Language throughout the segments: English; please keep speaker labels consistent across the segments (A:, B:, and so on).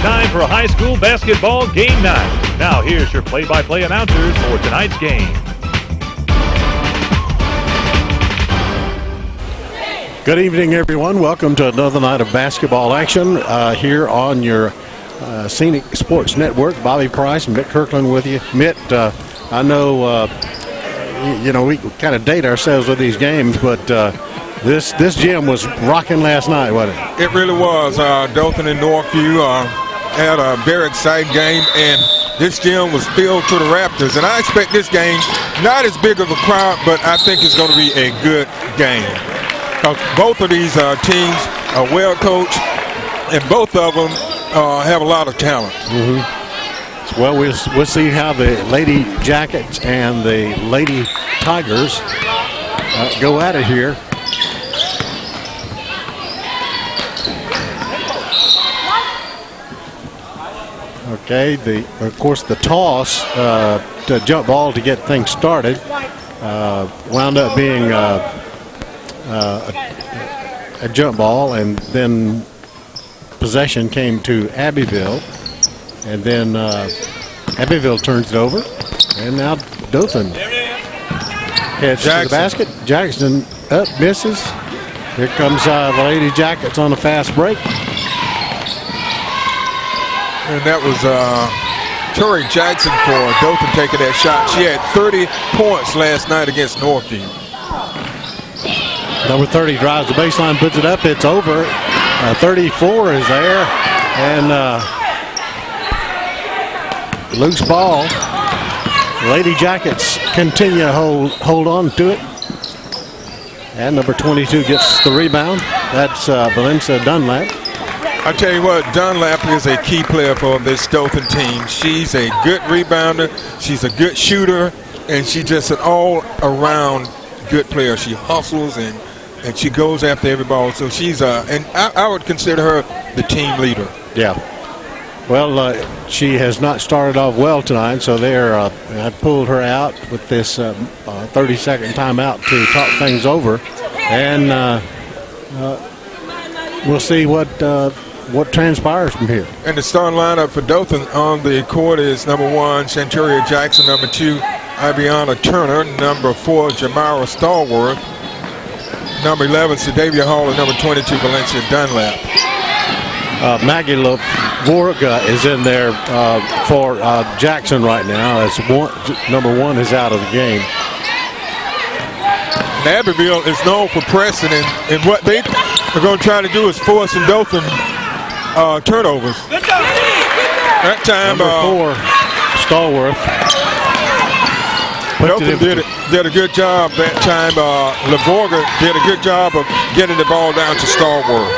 A: time for a high school basketball game night. Now here's your play-by-play announcers for tonight's game.
B: Good evening, everyone. Welcome to another night of basketball action here on your Scenic Sports Network. Bobby Price and Mitt Kirkland with you. Mitt, I know, we kind of date ourselves with these games, but this gym was rocking last night, wasn't it?
C: It really was. Dothan and Northview had a very exciting game, and this gym was filled to the Raptors. And I expect this game, not as big of a crowd, but I think it's going to be a good game. Both of these teams are well coached, and both of them have a lot of talent.
B: Mm-hmm. Well, we'll see how the Lady Jackets and the Lady Tigers go at it here. Okay, of course the toss to jump ball to get things started wound up being a jump ball, and then possession came to Abbeville, and then Abbeville turns it over, and now Dothan heads to the basket. Jackson up, misses. Here comes the Lady Jackets on a fast break.
C: And that was Tori Jackson for Dothan taking that shot. She had 30 points last night against Northview.
B: Number 30 drives the baseline, puts it up, it's over. 34 is there, and loose ball. Lady Jackets continue to hold on to it. And number 22 gets the rebound. That's Valencia Dunlap.
C: I tell you what, Dunlap is a key player for this Dothan team. She's a good rebounder, she's a good shooter, and she's just an all-around good player. She hustles and she goes after every ball. So she's and I would consider her the team leader. Yeah.
B: Well, she has not started off well tonight, so they're have pulled her out with this 30-second timeout to talk things over, and we'll see what transpires from here.
C: And the starting lineup for Dothan on the court is number 1, Centuria Jackson, number 2, Ibiana Turner, number 4, Jamara Stallworth, number 11, Sadavia Hall, and number 22, Valencia Dunlap.
B: Maggie Lavorga is in there for Jackson right now, as number 1 is out of the game.
C: And Abbeville is known for pressing, and what they are going to try to do is force in Dothan turnovers. That time,
B: number 4, Stallworth.
C: Dothan did a good job that time. Lavorga did a good job of getting the ball down to Stallworth.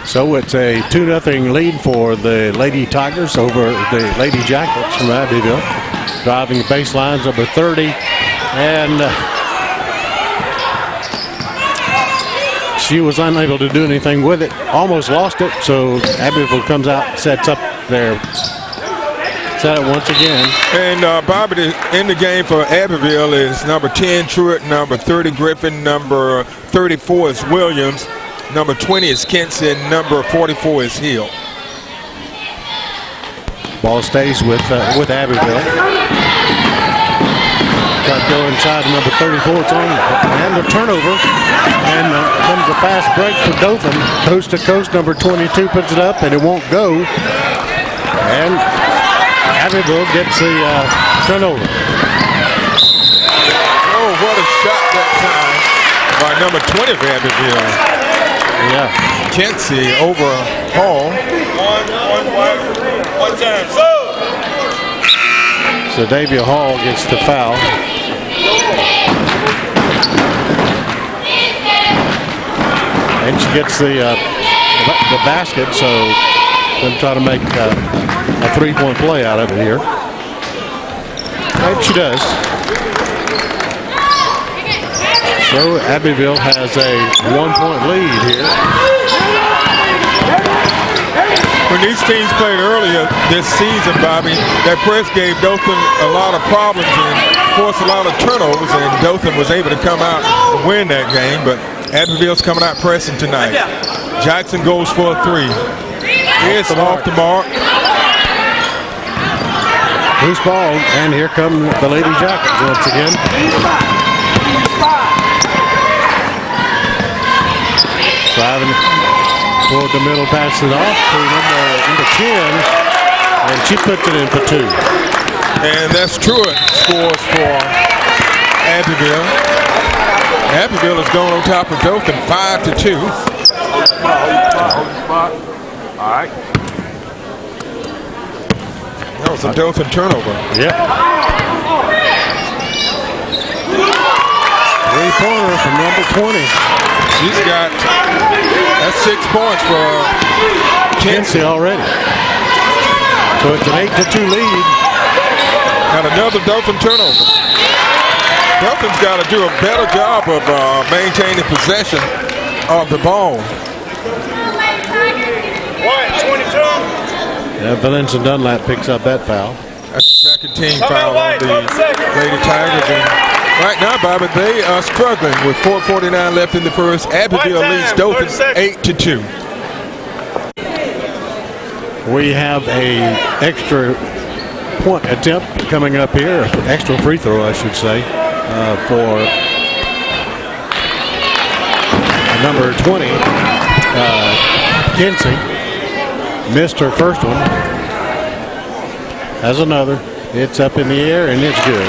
B: So it's a 2-0 lead for the Lady Tigers over the Lady Jackets from Abbeville. Driving the baselines, number 30, and she was unable to do anything with it. Almost lost it, so Abbeville comes out, sets up their set it once again. And
C: Bobby, in the game for Abbeville is number 10, Truitt, number 30, Griffin, number 34 is Williams, number 20 is Kenson, number 44 is Hill.
B: Ball stays with Abbeville. Got to go inside to number 34. It's on and a turnover. And comes a fast break for Dothan. Coast to coast, number 22 puts it up, and it won't go. And Abbeville gets the turnover.
C: Oh, what a shot that time by number 20 of Abbeville.
B: Yeah.
C: Kenzie over Hall. One time.
B: So Davia Hall gets the foul. And she gets the basket, so they'll try to make a three-point play out of it here. And she does. So Abbeville has a 1-point lead here.
C: When these teams played earlier this season, Bobby, that press gave Dothan a lot of problems and forced a lot of turnovers, and Dothan was able to come out and win that game, but Abbeville's coming out pressing tonight. Jackson goes for a 3. is off the mark.
B: Loose ball, and here come the Lady Jackets once again. Driving toward the middle, passes it off to number 10, and she puts it in for 2.
C: And that's Truett scores for Abbeville. Abbeville is going on top of Dothan 5-2.
D: All right.
C: That was a Dothan turnover.
B: Yep. 3-pointer from number 20.
C: She's got, that's 6 points for
B: Kinsey already. So it's an 8-2 lead.
C: And another Dothan turnover. Dothan's got to do a better job of maintaining possession of the ball.
D: 22.
B: Valencia Dunlap picks up that foul.
C: That's the second team foul on the Lady Tigers. And right now, Bobby, they are struggling with 4:49 left in the first. Abbeville leads Dothan 8-2.
B: We have a extra point attempt coming up here, extra free throw, I should say, for number 20, Kinsey. Missed her first one. Has another. It's up in the air, and it's good.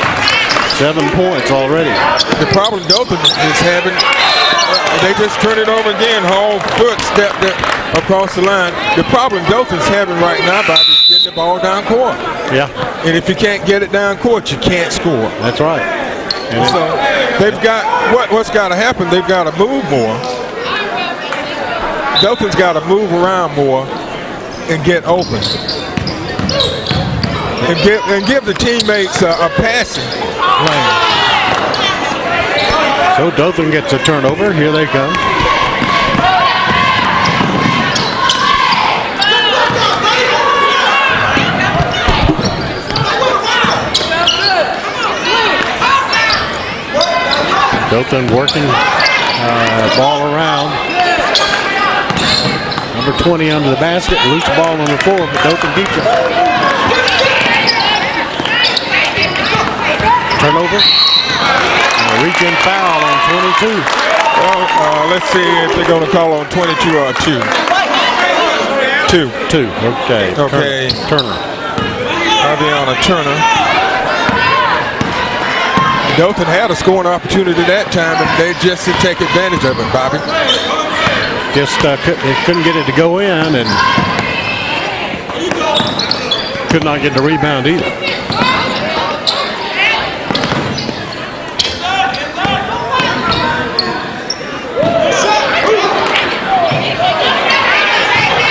B: 7 points already.
C: The problem Dothan is having, they just turn it over again. Hall foot stepped across the line. The problem Dothan's having right now, Bob, is getting the ball down court.
B: Yeah.
C: And if you can't get it down court, you can't score.
B: That's right. And
C: so they've got, what's got to happen, they've got to move more. Dothan's got to move around more and get open. And give the teammates a passing lane.
B: So Dothan gets a turnover. Here they come. Dothan working ball around. Number 20 under the basket. Loose ball on the floor, but Dothan keeps it. Turnover. A reach-in foul on 22.
C: Well, let's see if they're going to call on 22 or 2. 2.
B: Okay. Turner.
C: Aviana Turner. Dothan had a scoring opportunity that time, and they just didn't take advantage of it, Bobby.
B: Just couldn't get it to go in, and could not get the rebound either.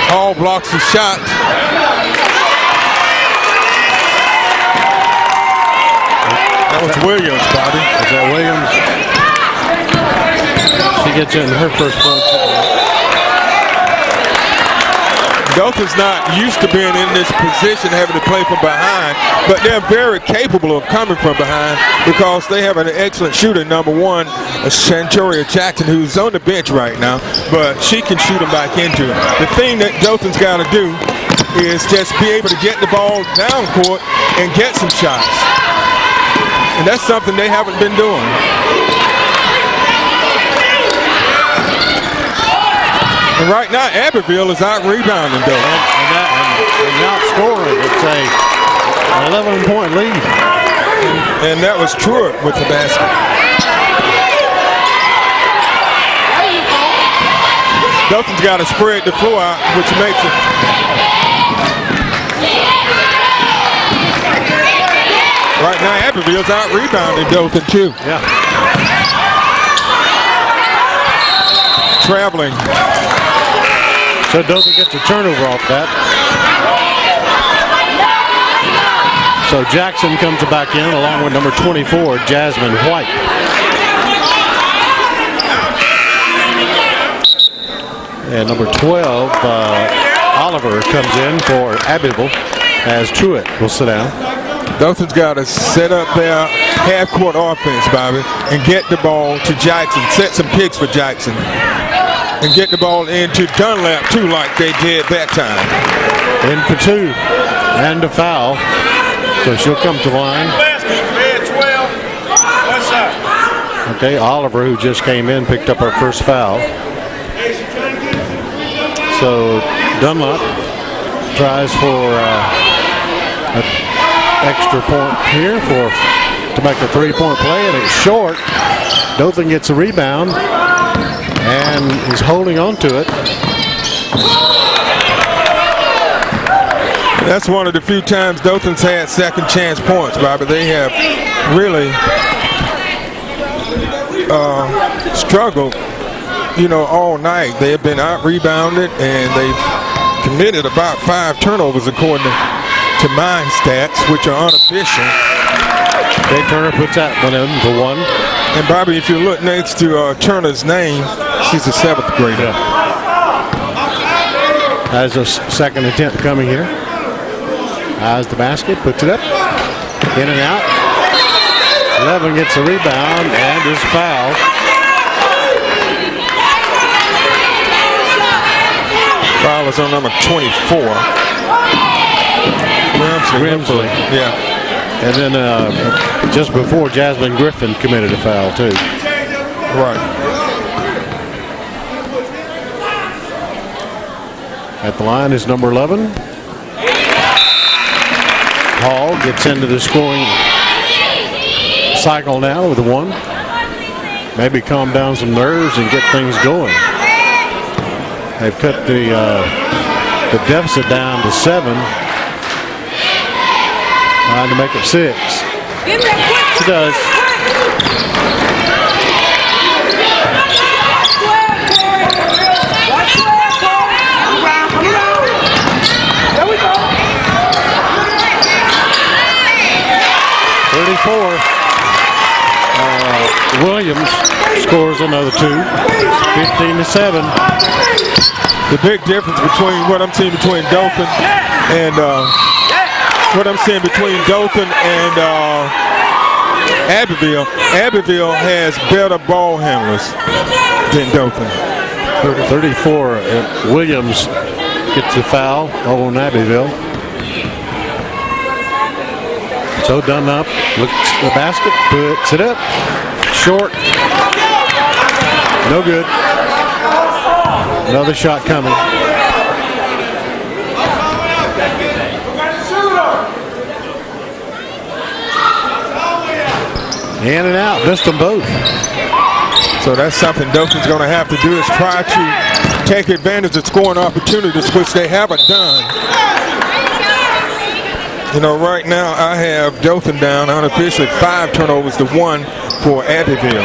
C: Hall blocks the shot. That was Williams, Bobby.
B: Is that Williams? She gets in her first point.
C: Dothan's not used to being in this position, having to play from behind, but they're very capable of coming from behind because they have an excellent shooter, number 1, Shantoria Jackson, who's on the bench right now, but she can shoot them back into it. The thing that Dothan's got to do is just be able to get the ball down court and get some shots. And that's something they haven't been doing. And right now, Abbeville is out rebounding Dothan.
B: And out scoring. It's an 11-point lead.
C: And that was Truett with the basket. Dothan's got to spread the floor out, which makes it. Right now, Abbeville's out rebounding Dothan too.
B: Yeah.
C: Traveling.
B: So Dothan gets a turnover off that. So Jackson comes back in along with number 24, Jasmine White. And number 12, Oliver comes in for Abbeville as Truett will sit down.
C: Dothan's got to set up their half-court offense, Bobby, and get the ball to Jackson. Set some picks for Jackson. and get the ball into Dunlap too, like they did that time.
B: In for 2 and a foul. So she'll come to the line. Okay, Oliver, who just came in, picked up her first foul. So Dunlap tries for an extra point here to make a 3-point play, and it's short. Dothan gets a rebound and is holding on to it.
C: That's one of the few times Dothan's had second chance points, Bobby. They have really struggled, all night. They have been out-rebounded, and they've committed about 5 turnovers according to my stats, which are unofficial.
B: Jay Turner puts that one in for 1.
C: And Bobby, if you look next to Turner's name, she's a 7th grader.
B: Has a second attempt coming here. Eyes the basket, puts it up, in and out. 11 gets a rebound and is fouled.
C: Foul is on number 24.
B: Grimsley.
C: Yeah.
B: And then just before, Jasmine Griffin committed a foul too.
C: Right.
B: At the line is number 11. Hall gets into the scoring cycle now with a 1. Maybe calm down some nerves and get things going. They've cut the deficit down to 7. Trying to make it 6. She does. Williams scores another 2. 15-7.
C: The big difference between what I'm seeing between Dothan and Abbeville. Abbeville has better ball handlers than Dothan.
B: 34. Williams gets the foul on Abbeville. So Dunlap looks at the basket, puts it up. Short. No good. Another shot coming. In and out. Missed them both.
C: So that's something Dothan's going to have to do, is try to take advantage of scoring opportunities, which they haven't done. Right now I have Dothan down unofficially 5 turnovers to 1 for Abbeville.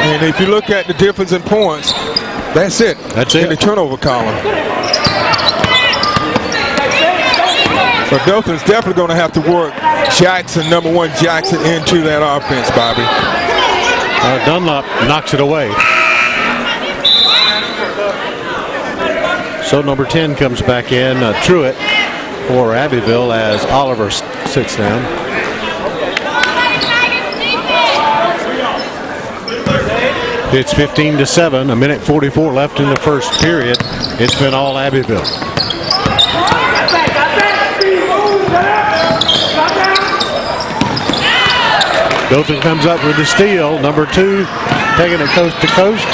C: And if you look at the difference in points, that's it.
B: That's it.
C: In the turnover column. But Dothan's definitely going to have to work Jackson, number 1 Jackson, into that offense, Bobby.
B: Dunlap knocks it away. So number 10 comes back in, Truitt for Abbeville as Oliver sits down. It's 15-7, 1:44 left in the first period. It's been all Abbeville. Dothan comes up with the steal. Number 2 taking it coast to coast.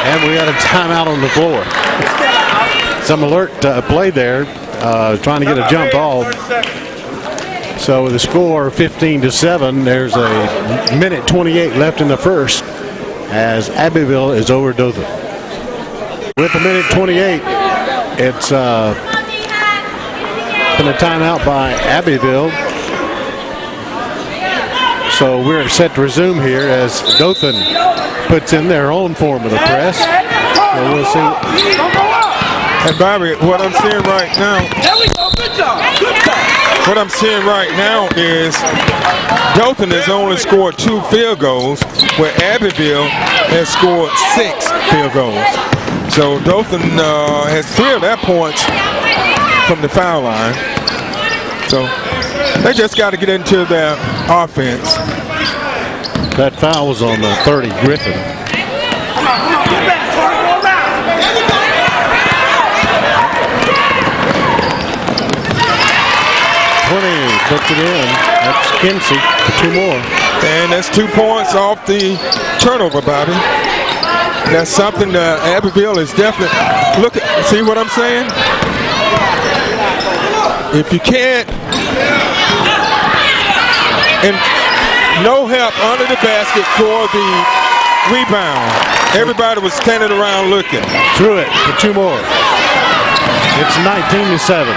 B: And we got a timeout on the floor. Some alert play there, trying to get a jump ball. So with the score 15-7, there's a 1:28 left in the first as Abbeville is over Dothan. With a 1:28, it's been a timeout by Abbeville. So we're set to resume here as Dothan puts in their own form of the press. So we'll see.
C: And Bobby, what I'm seeing right now. What I'm seeing right now is Dothan has only scored 2 field goals, where Abbeville has scored 6 field goals. So Dothan has 3 of their points from the foul line. So they just got to get into their offense.
B: That foul was on 30, Griffin. Puts it in. That's Kinsey for 2 more.
C: And that's 2 points off the turnover, Bobby. That's something that Abbeville is definitely. Look at, see what I'm saying? If you can't, and no help under the basket for the rebound. Everybody was standing around looking.
B: Truitt for 2 more. It's 19-7.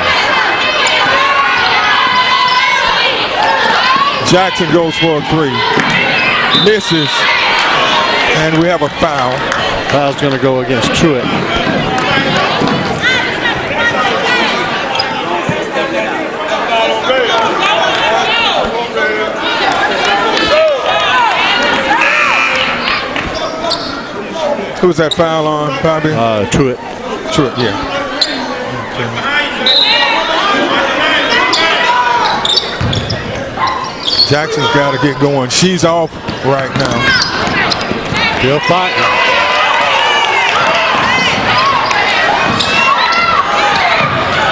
C: Jackson goes for a 3. Misses. And we have a foul.
B: Foul's going to go against Truitt.
C: Who was that foul on, Bobby?
B: Truitt.
C: Truitt, yeah. Jackson's got to get going. She's off right now.
B: Still fighting.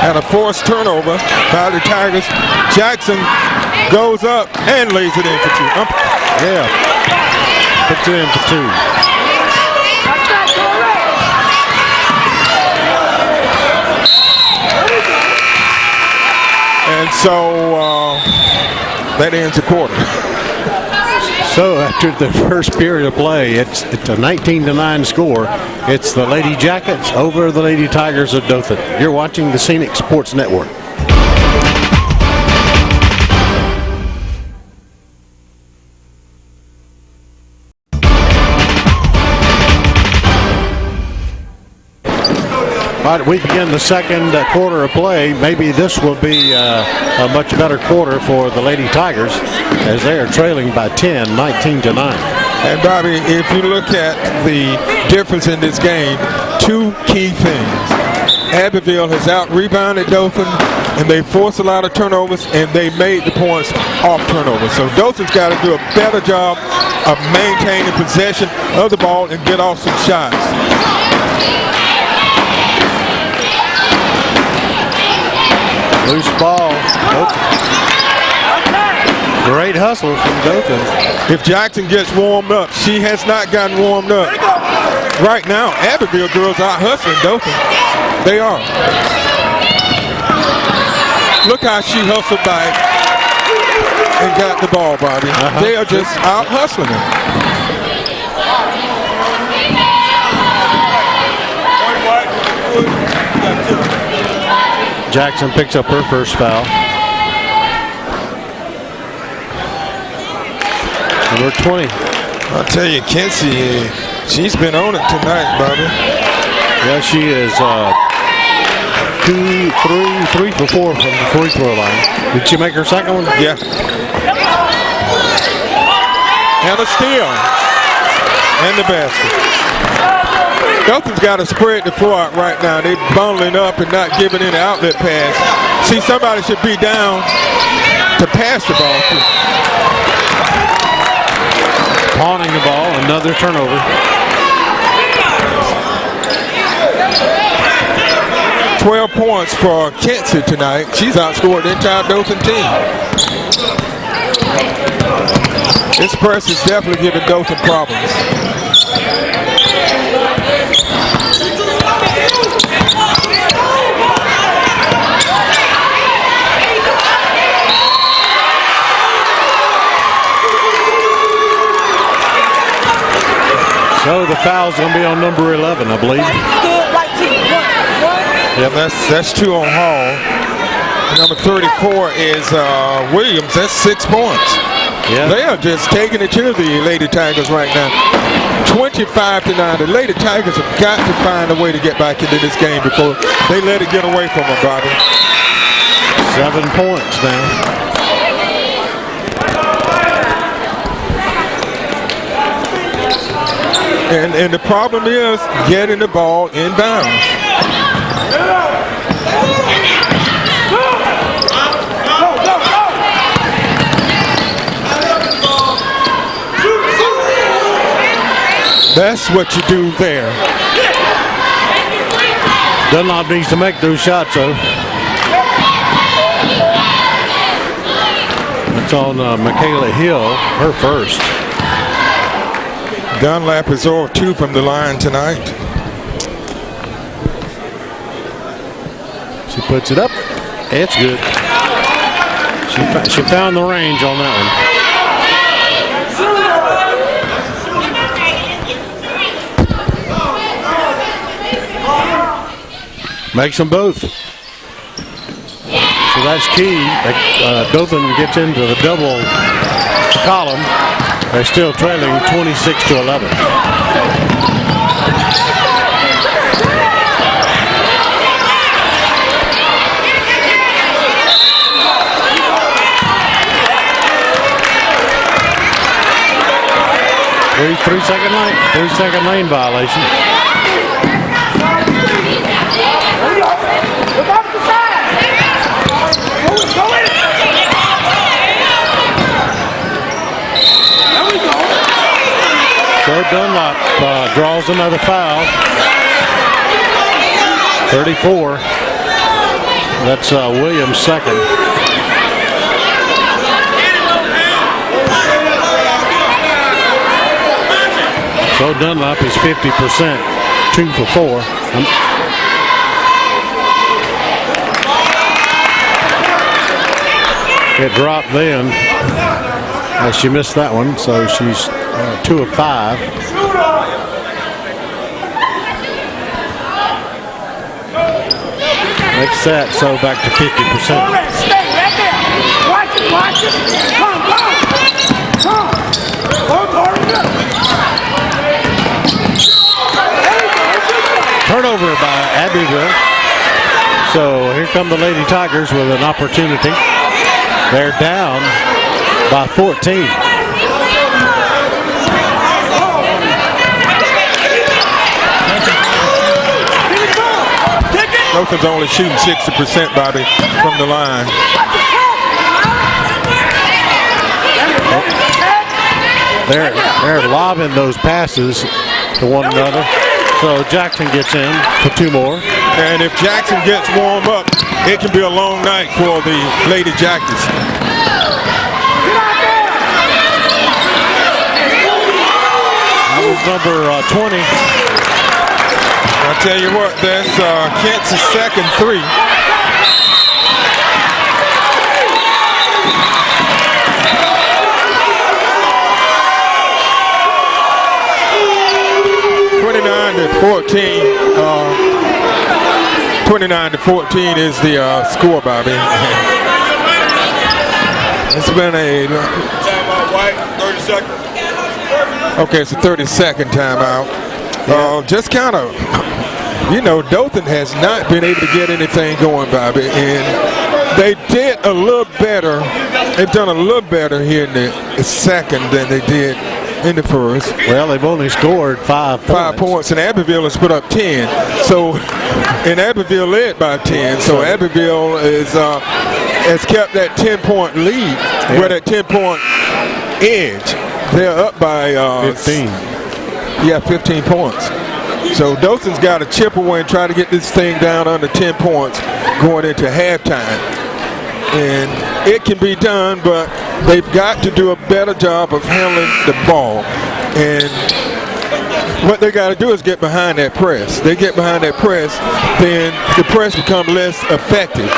C: And a forced turnover by the Tigers. Jackson goes up and lays it in for 2.
B: Yeah. Puts it in for 2.
C: And so that ends the quarter.
B: So after the first period of play, it's a 19-9 score. It's the Lady Jackets over the Lady Tigers of Dothan. You're watching the Scenic Sports Network. All right, we begin the second quarter of play. Maybe this will be a much better quarter for the Lady Tigers as they are trailing by 10, 19-9.
C: And Bobby, if you look at the difference in this game, 2 key things. Abbeville has out-rebounded Dothan, and they forced a lot of turnovers, and they made the points off turnovers. So Dothan's got to do a better job of maintaining possession of the ball and get off some shots.
B: Loose ball. Great hustle from Dothan.
C: If Jackson gets warmed up, she has not gotten warmed up. Right now, Abbeville girls out hustling Dothan. They are. Look how she hustled back and got the ball, Bobby. They are just out hustling them.
B: Jackson picks up her first foul. Number 20.
C: I'll tell you, Kinsey, she's been on it tonight, Bobby.
B: Yeah, she is 3 for 4 from the free throw line. Did she make her second one?
C: Yeah. And a steal. And the basket. Dothan's got to spread the floor out right now. They're bundling up and not giving any outlet pass. See, somebody should be down to pass the ball to.
B: Pawning the ball, another turnover.
C: $12 points for Kinsey tonight. She's outscored the entire Dothan team. This press is definitely giving Dothan problems.
B: So the foul's going to be on number 11, I believe.
C: Yeah, that's 2 on Hall. Number 34 is Williams. That's 6 points.
B: Yeah.
C: They are just taking it to the Lady Tigers right now. 25-9. The Lady Tigers have got to find a way to get back into this game before they let it get away from them, Bobby.
B: 7 points now.
C: And the problem is getting the ball inbounds. That's what you do there.
B: Dunlop needs to make those shots, though. That's on Michaela Hill, her first.
C: Dunlap is 0-2 from the line tonight.
B: She puts it up. It's good. She found the range on that one. Makes them both. So that's key. Dothan gets into the double column. They're still trailing 26-11. Three-second lane violation. So Dunlop draws another foul. 34. That's Williams' second. So Dunlop is 50%, 2 for 4. It dropped then as she missed that one, so she's 2 of 5. Makes that so back to 50%.
D: Stay right there. Watch it, watch it. Come.
B: Turnover by Abbeville. So here come the Lady Tigers with an opportunity. They're down by 14.
C: Dothan's only shooting 60%, Bobby, from the line.
B: They're lobbing those passes to one another. So Jackson gets in for 2 more.
C: And if Jackson gets warmed up, it can be a long night for the Lady Jackets.
B: That was number 20.
C: I'll tell you what, that's Kent's second 3. $29-14 is the score, Bobby. It's been a timeout, White. 30 seconds. Okay, it's a 30-second timeout. Just kind of, Dothan has not been able to get anything going, Bobby, and they did a little better. They've done a little better here in the second than they did in the first.
B: Well, they've only scored 5 points.
C: 5 points, and Abbeville has put up 10. So, and Abbeville led by 10. So Abbeville has kept that 10-point lead, where that 10-point edge. They're up by
B: 15.
C: 15 points. So Dothan's got to chip away and try to get this thing down under 10 points going into halftime. And it can be done, but they've got to do a better job of handling the ball. And what they got to do is get behind that press. They get behind that press, then the press becomes less effective.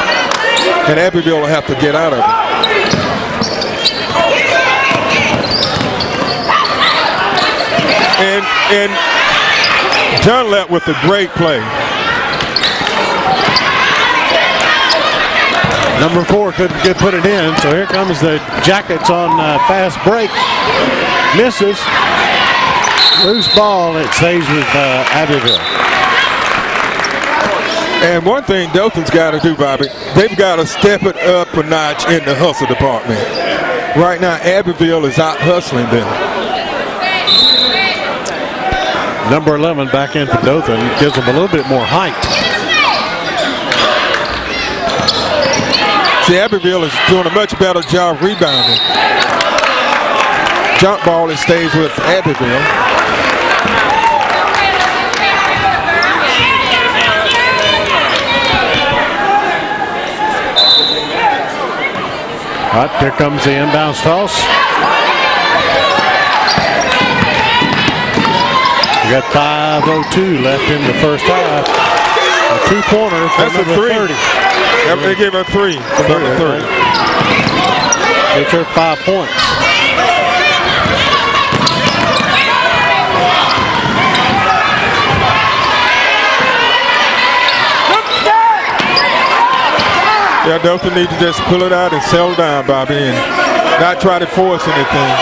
C: And Abbeville will have to get out of it. And Dunlap with a great play.
B: Number 4 couldn't put it in, so here comes the Jackets on fast break. Misses. Loose ball, it stays with Abbeville.
C: And one thing Dothan's got to do, Bobby, they've got to step it up a notch in the hustle department. Right now, Abbeville is out hustling them.
B: Number 11 back in for Dothan, gives them a little bit more height.
C: See, Abbeville is doing a much better job rebounding. Jump ball, it stays with Abbeville.
B: All right, here comes the inbounds toss. We got 5:02 left in the first half. A two-pointer for
C: That's
B: number
C: a 30.
B: 30.
C: Yep, they gave her 3 for number 30.
B: Gives her 5 points.
C: Yeah, Dothan need to just pull it out and settle down, Bobby, and not try to force anything.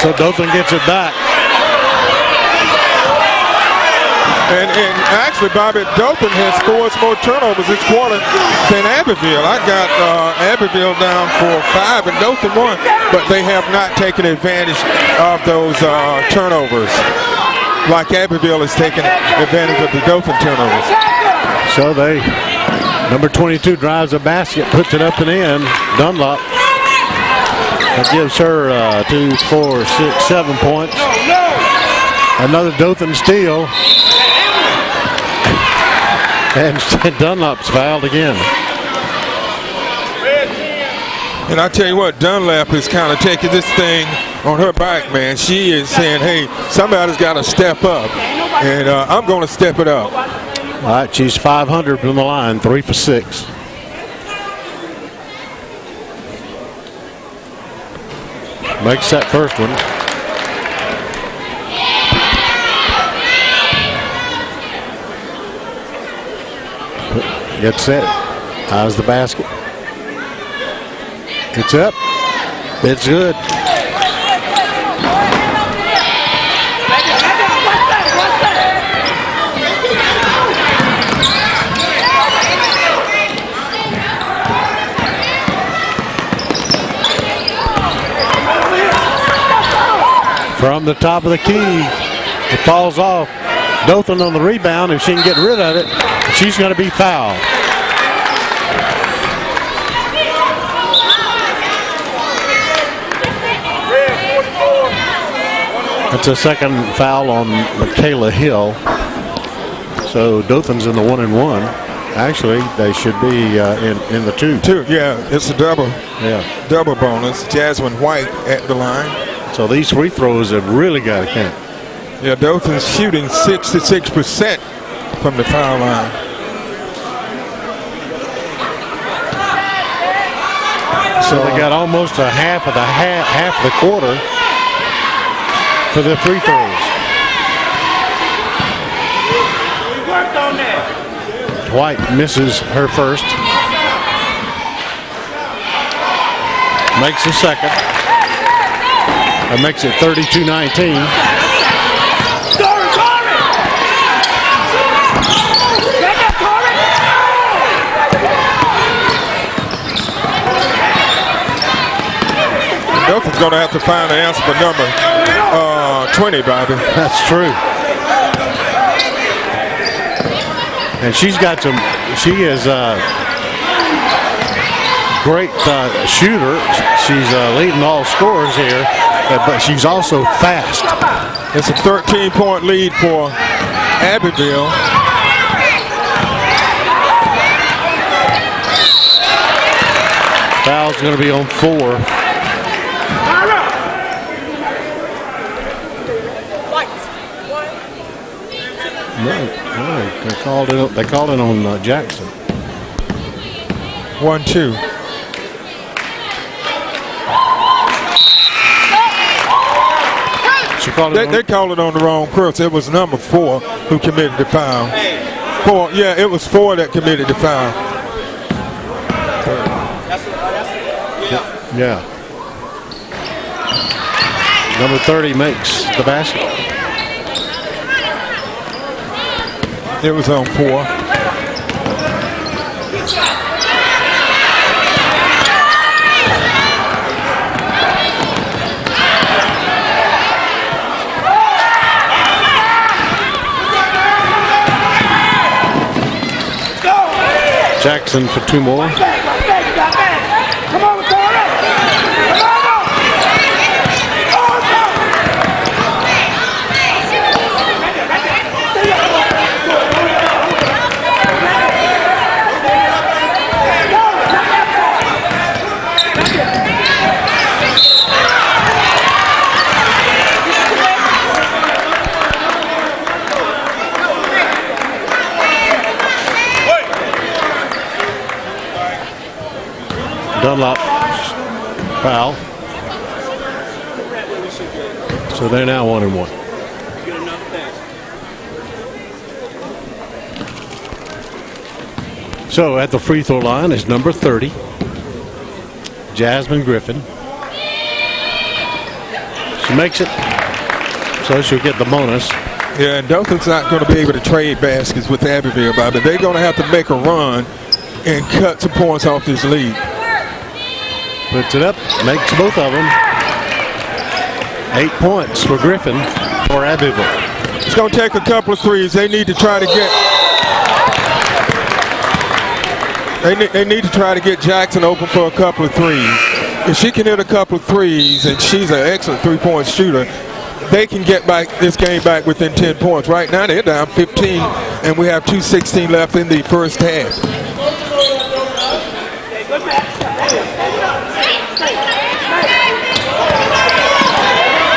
B: So Dothan gets it back.
C: And actually, Bobby, Dothan has scored more turnovers this quarter than Abbeville. I got Abbeville down for 5 and Dothan 1, but they have not taken advantage of those turnovers like Abbeville is taking advantage of the Dothan turnovers.
B: So number 22 drives a basket, puts it up and in. Dunlop. That gives her 2, 4, 6, 7 points. Another Dothan steal. And Dunlop's fouled again.
C: And I tell you what, Dunlap is kind of taking this thing on her back, man. She is saying, hey, somebody's got to step up. And I'm going to step it up.
B: All right, she's 500 from the line, 3 for 6. Makes that first one. Gets set. Eyes the basket. It's up. It's good. From the top of the key, it falls off. Dothan on the rebound. If she can get rid of it, she's going to be fouled. That's a second foul on Michaela Hill. So Dothan's in the 1-and-1. Actually, they should be in the 2.
C: 2, yeah, it's a double.
B: Yeah,
C: double bonus. Jasmine White at the line.
B: So these free throws have really got to count.
C: Yeah, Dothan's shooting 66% from the foul line.
B: So they got almost a half of the quarter for the free throws. White misses her first. Makes the second. That makes it 32-19.
C: Dothan's going to have to find an answer for number 20, Bobby.
B: That's true. And she's got some, she is a great shooter. She's leading all scorers here, but she's also fast.
C: It's a 13-point lead for Abbeville.
B: Foul's going to be on 4. No, they called it on Jackson.
C: 1-2. They called it on the wrong person. It was number 4 who committed the foul. 4, yeah, it was 4 that committed the foul.
B: Yeah. Number 30 makes the basket.
C: It was on 4.
B: Jackson for 2 more.
D: Come on, throw it up.
B: Dunlop foul. So they're now 1-1. So at the free throw line is number 30, Jasmine Griffin. She makes it, so she'll get the bonus.
C: Yeah, and Dothan's not going to be able to trade baskets with Abbeville, but they're going to have to make a run and cut some points off this lead.
B: Puts it up, makes both of them. 8 points for Griffin for Abbeville.
C: It's going to take a couple of threes. They need to try to get. They need to try to get Jackson open for a couple of threes. If she can hit a couple of threes, and she's an excellent three-point shooter, they can get back this game back within 10 points. Right now they're down 15, and we have 2:16 left in the first half.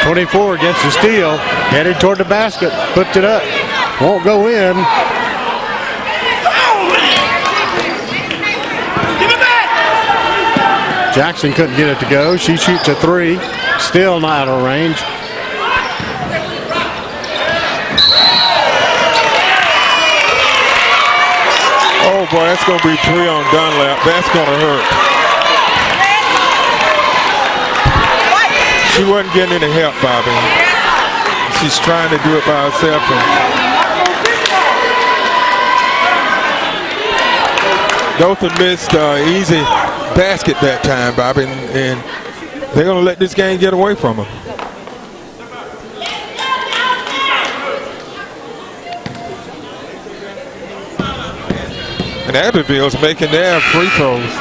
B: 24 gets the steal, headed toward the basket, puts it up, won't go in. Jackson couldn't get it to go. She shoots a 3, still not out of range.
C: Oh boy, that's going to be 3 on Dunlap. That's going to hurt. She wasn't getting any help, Bobby. She's trying to do it by herself. Dothan missed easy basket that time, Bobby, and they're going to let this game get away from them. And Abbeville's making their free throws.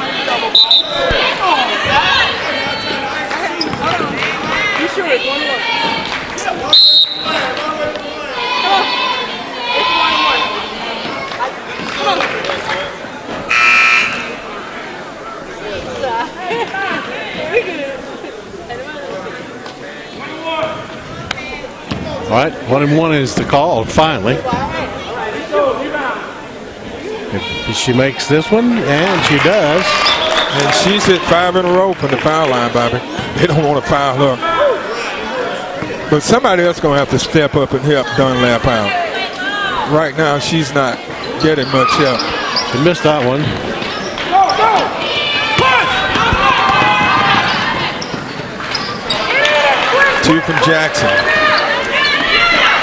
B: All right, 1-1 is the call finally. If she makes this one, and she does.
C: And she's hit 5 in a row from the foul line, Bobby. They don't want to foul her. But somebody else going to have to step up and help Dunlap out. Right now, she's not getting much help.
B: She missed that one.
C: 2 from Jackson.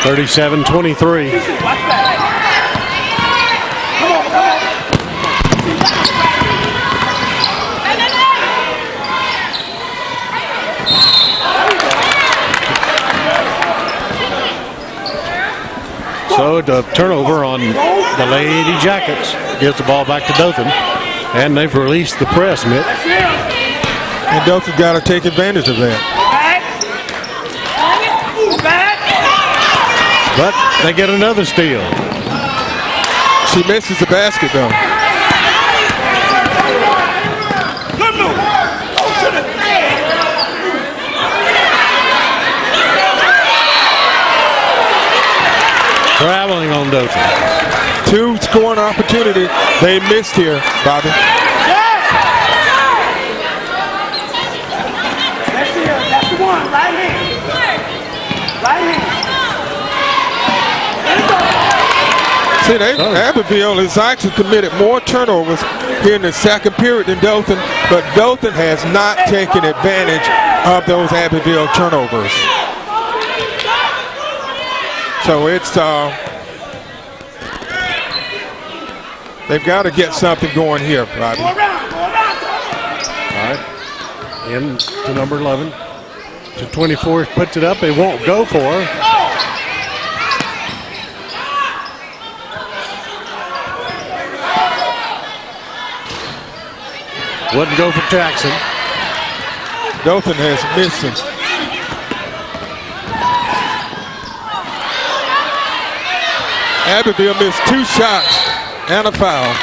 B: 37-23. So the turnover on the Lady Jackets gives the ball back to Dothan, and they've released the press, Mitt.
C: And Dothan's got to take advantage of that.
B: But they get another steal.
C: She misses the basket, though.
D: Good move. Go to the thing.
B: Traveling on Dothan.
C: 2 scoring opportunity they missed here, Bobby.
D: That's the one. Right hand. Right hand.
C: See, Abbeville has actually committed more turnovers here in the second period than Dothan, but Dothan has not taken advantage of those Abbeville turnovers. So it's they've got to get something going here, Robbie.
B: All right, in to number 11. To 24, puts it up. They won't go for her. Wouldn't go for Jackson.
C: Dothan has missed him. Abbeville missed 2 shots and a foul.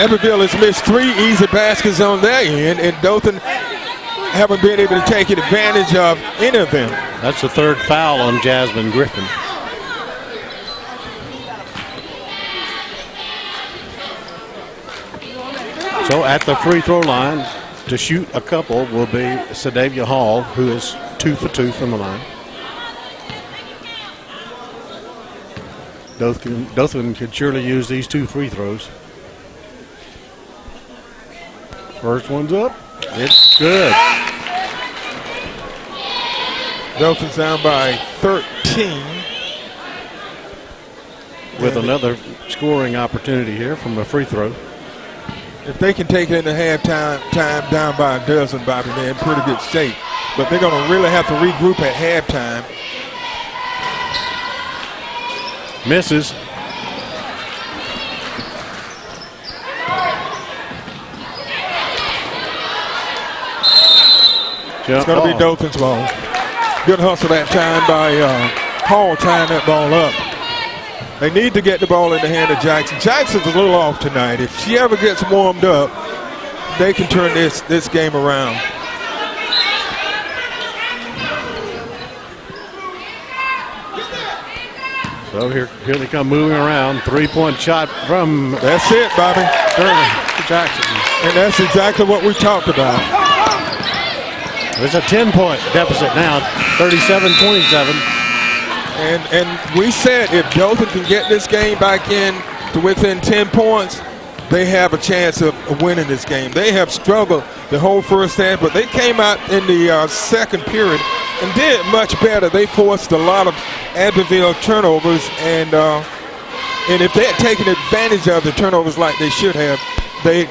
C: Abbeville has missed 3 easy baskets on their end, and Dothan haven't been able to take advantage of any of them.
B: That's the 3rd foul on Jasmine Griffin. So at the free throw line to shoot a couple will be Sadavia Hall, who is 2 for 2 from the line. Dothan could surely use these 2 free throws. First one's up. It's good.
C: Dothan's down by 13.
B: With another scoring opportunity here from a free throw.
C: If they can take it into halftime down by a dozen, Bobby, they're in pretty good shape. But they're going to really have to regroup at halftime.
B: Misses.
C: It's going to be Dothan's ball. Good hustle that time by Hall tying that ball up. They need to get the ball in the hand of Jackson. Jackson's a little off tonight. If she ever gets warmed up, they can turn this game around.
B: So here they come moving around. 3-point shot from.
C: That's it, Bobby.
B: Jackson.
C: And that's exactly what we talked about.
B: There's a 10-point deficit now, 37-27.
C: And we said if Dothan can get this game back in to within 10 points, they have a chance of winning this game. They have struggled the whole first half, but they came out in the second period and did much better. They forced a lot of Abbeville turnovers, and if they had taken advantage of the turnovers like they should have, they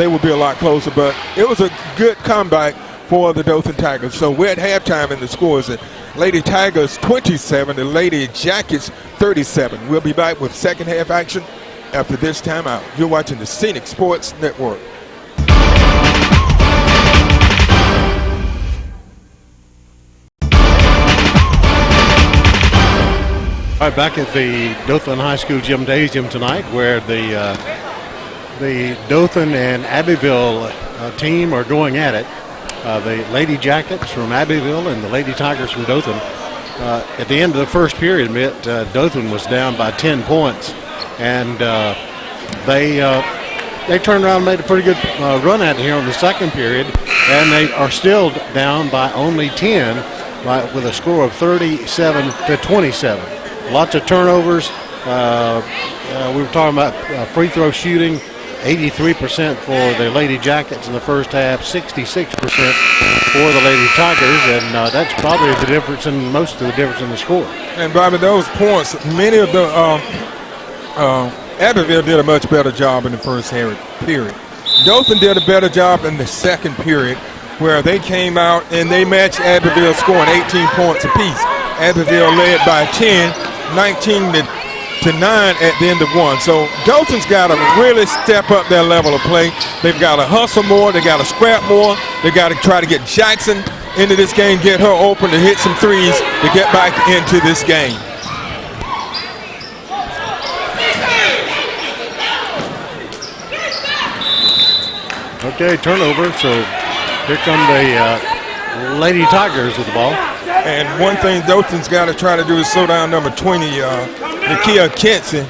C: would be a lot closer. But it was a good comeback for the Dothan Tigers. So we're at halftime, and the score is at Lady Tigers 27 and Lady Jackets 37. We'll be back with second half action after this timeout. You're watching the Scenic Sports Network.
B: All right, back at the Dothan High School Gymnasium tonight, where the Dothan and Abbeville team are going at it. The Lady Jackets from Abbeville and the Lady Tigers from Dothan. At the end of the first period, Dothan was down by 10 points, and they turned around and made a pretty good run at it here in the second period, and they are still down by only 10 with a score of 37-27. Lots of turnovers. We were talking about free throw shooting. 83% for the Lady Jackets in the first half, 66% for the Lady Tigers, and that's probably the difference in most of the difference in the score.
C: And Bobby, those points, many of the Abbeville did a much better job in the first period. Dothan did a better job in the second period, where they came out and they matched Abbeville, scoring 18 points apiece. Abbeville led by 10, 19 to 9 at the end of one. So Dothan's got to really step up their level of play. They've got to hustle more. They got to scrap more. They got to try to get Jackson into this game, get her open to hit some threes to get back into this game.
B: Okay, turnover. So here come the Lady Tigers with the ball.
C: And one thing Dothan's got to try to do is slow down number 20, Nakia Kensie,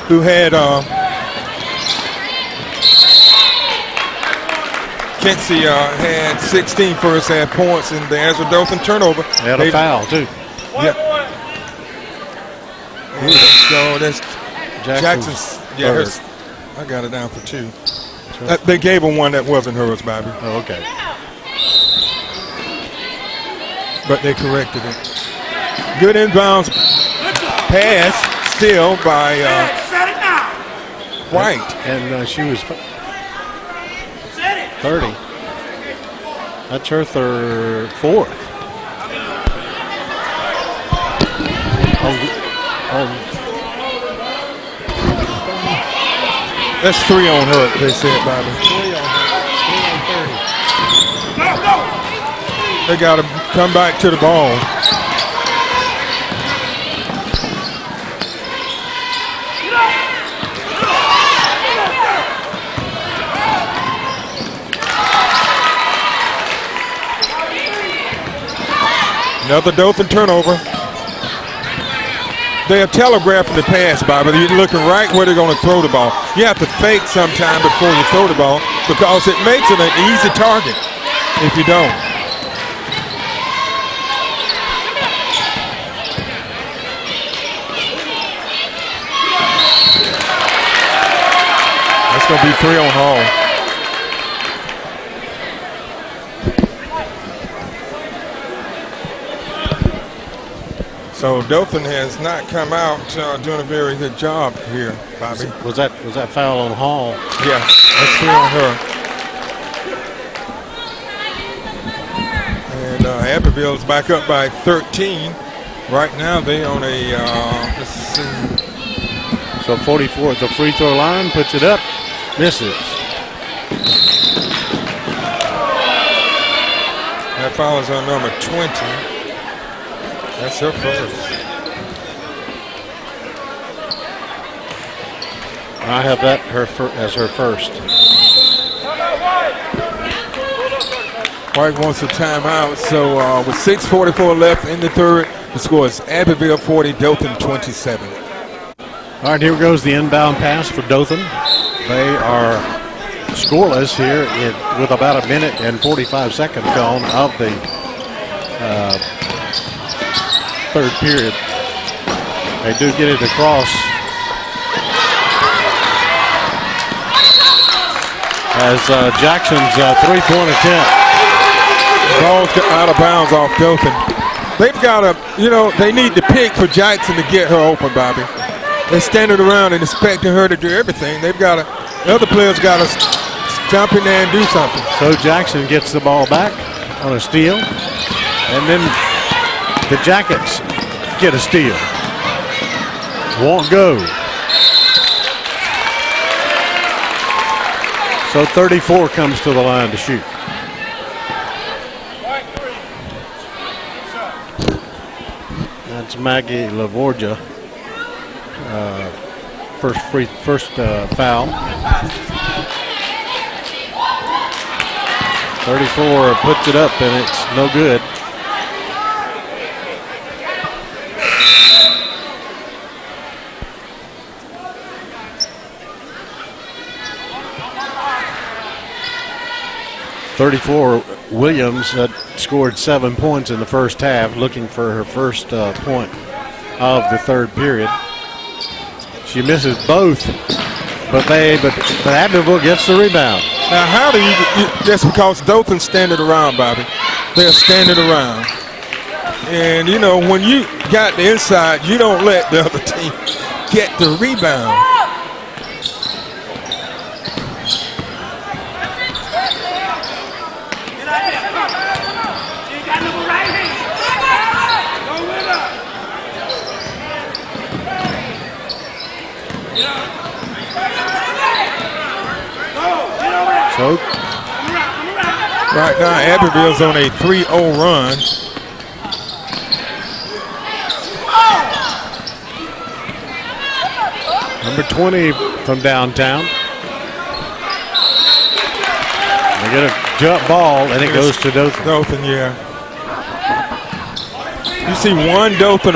C: who had had 16 first half points, and there's a Dothan turnover.
B: They had a foul too.
C: Yeah. So that's Jackson's. Yeah, I got it down for 2. They gave her one that wasn't hers, Bobby.
B: Oh, okay.
C: But they corrected it. Good inbounds pass still by White.
B: And she was 30. That's her fourth.
C: That's 3 on her, they said, Bobby.
B: 3 on her. 3 on 30.
C: They got to come back to the ball. Another Dothan turnover. They are telegraphing the pass, Bobby. You're looking right where they're going to throw the ball. You have to fake sometime before you throw the ball because it makes it an easy target if you don't. That's going to be 3 on Hall. So Dothan has not come out doing a very good job here, Bobby.
B: Was that foul on Hall?
C: Yeah, that's 3 on her. And Abbeville is back up by 13. Right now they on a, let's see.
B: So 44 at the free throw line, puts it up, misses.
C: That foul is on number 20. That's her first.
B: I have that as her first.
C: White wants a timeout, so with 6:44 left in the third, the score is Abbeville 40, Dothan 27.
B: All right, here goes the inbound pass for Dothan. They are scoreless here with about a minute and 45 seconds gone of the third period. They do get it across as Jackson's three-point attempt.
C: Ball's out of bounds off Dothan. They've got to, they need to pick for Jackson to get her open, Bobby. They're standing around and expecting her to do everything. The other players got to jump in there and do something.
B: So Jackson gets the ball back on a steal, and then the Jackets get a steal. Won't go. So 34 comes to the line to shoot. That's Maggie Lavorgia. First foul. 34 puts it up and it's no good. Williams had scored 7 points in the first half, looking for her first point of the third period. She misses both, but Abbeville gets the rebound.
C: Now, how do you? That's because Dothan's standing around, Bobby. They're standing around, and when you got the inside, you don't let the other team get the rebound.
B: So
C: right now, Abbeville's on a 3-0 run.
B: Number 20 from downtown. They get a jump ball, and it goes to Dothan.
C: Dothan, yeah. You see one Dothan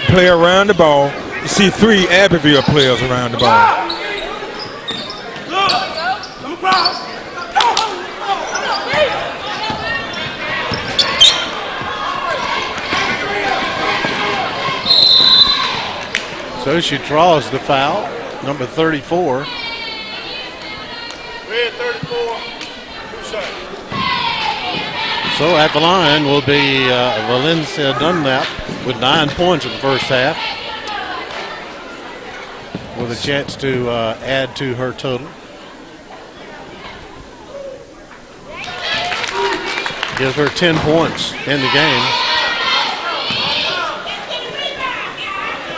C: player around the ball. You see 3 Abbeville players around the ball.
B: So she draws the foul, number 34.
E: Red 34,
B: So at the line will be Valencia Dunlap with 9 points in the first half, with a chance to add to her total. Gives her 10 points in the game.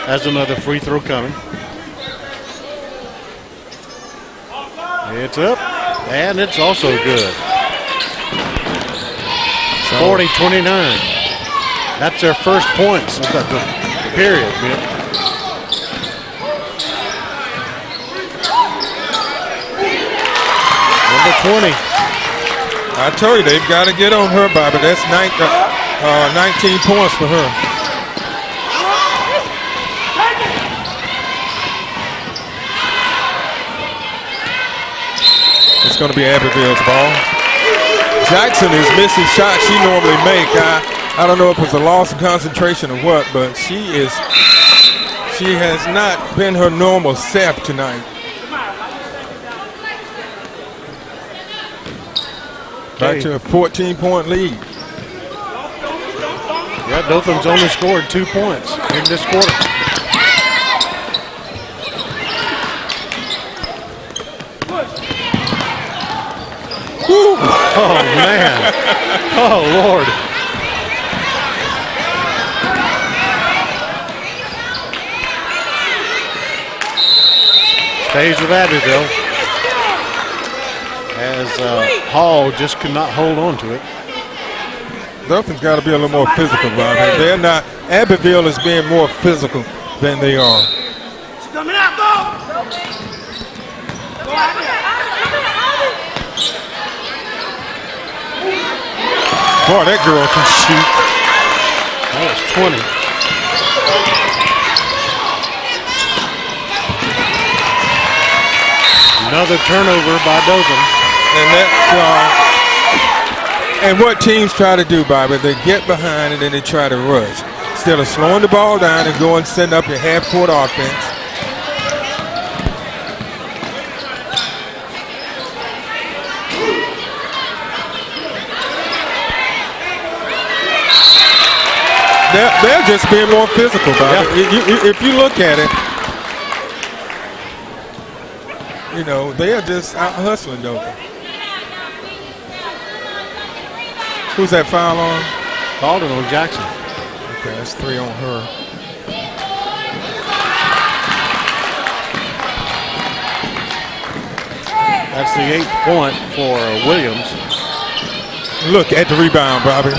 B: Has another free throw coming. It's up, and it's also good. 40-29. That's their first points of the period. Number 20.
C: I told you, they've got to get on her, Bobby. That's 19 points for her. It's going to be Abbeville's ball. Jackson is missing shots she normally make. I don't know if it's a loss of concentration or what, but she has not been her normal self tonight. Back to a 14-point lead.
B: Yeah, Dothan's only scored 2 points in this quarter. Woo. Oh, man. Oh, Lord. Stays with Abbeville. As Hall just could not hold on to it.
C: Dothan's got to be a little more physical, Bobby. They're not. Abbeville is being more physical than they are.
D: Coming out, go! Go out there.
C: Boy, that girl can shoot.
B: That was 20. Another turnover by Dothan.
C: And what teams try to do, Bobby, they get behind and then they try to rush. Instead of slowing the ball down and going and setting up your half-court offense. They're just being more physical, Bobby. Yeah. If you look at it, you know, they are just out hustling, Dothan. Who's that foul on?
B: Called it on Jackson.
C: Okay, that's 3 on her.
B: That's the 8th point for Williams.
C: Look at the rebound, Bobby.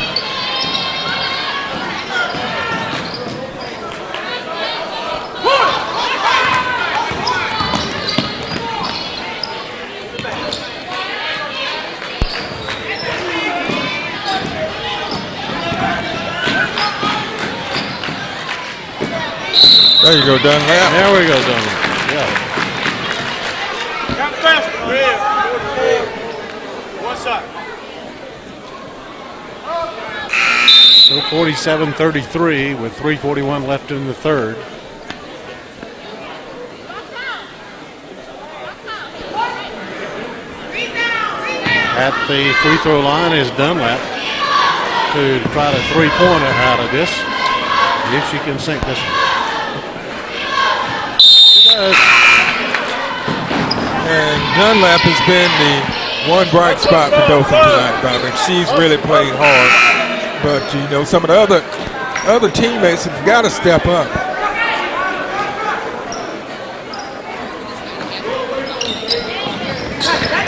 C: There you go, Dunlap.
B: There we go, Dunlap. Yeah.
D: Got the basket. One side.
B: So 47-33 with 3:41 left in the third. At the free throw line is Dunlap to try to three-pointer out of this. If she can sink this one.
C: And Dunlap has been the one bright spot for Dothan tonight, Bobby. She's really played hard. But, you know, some of the other teammates have got to step up.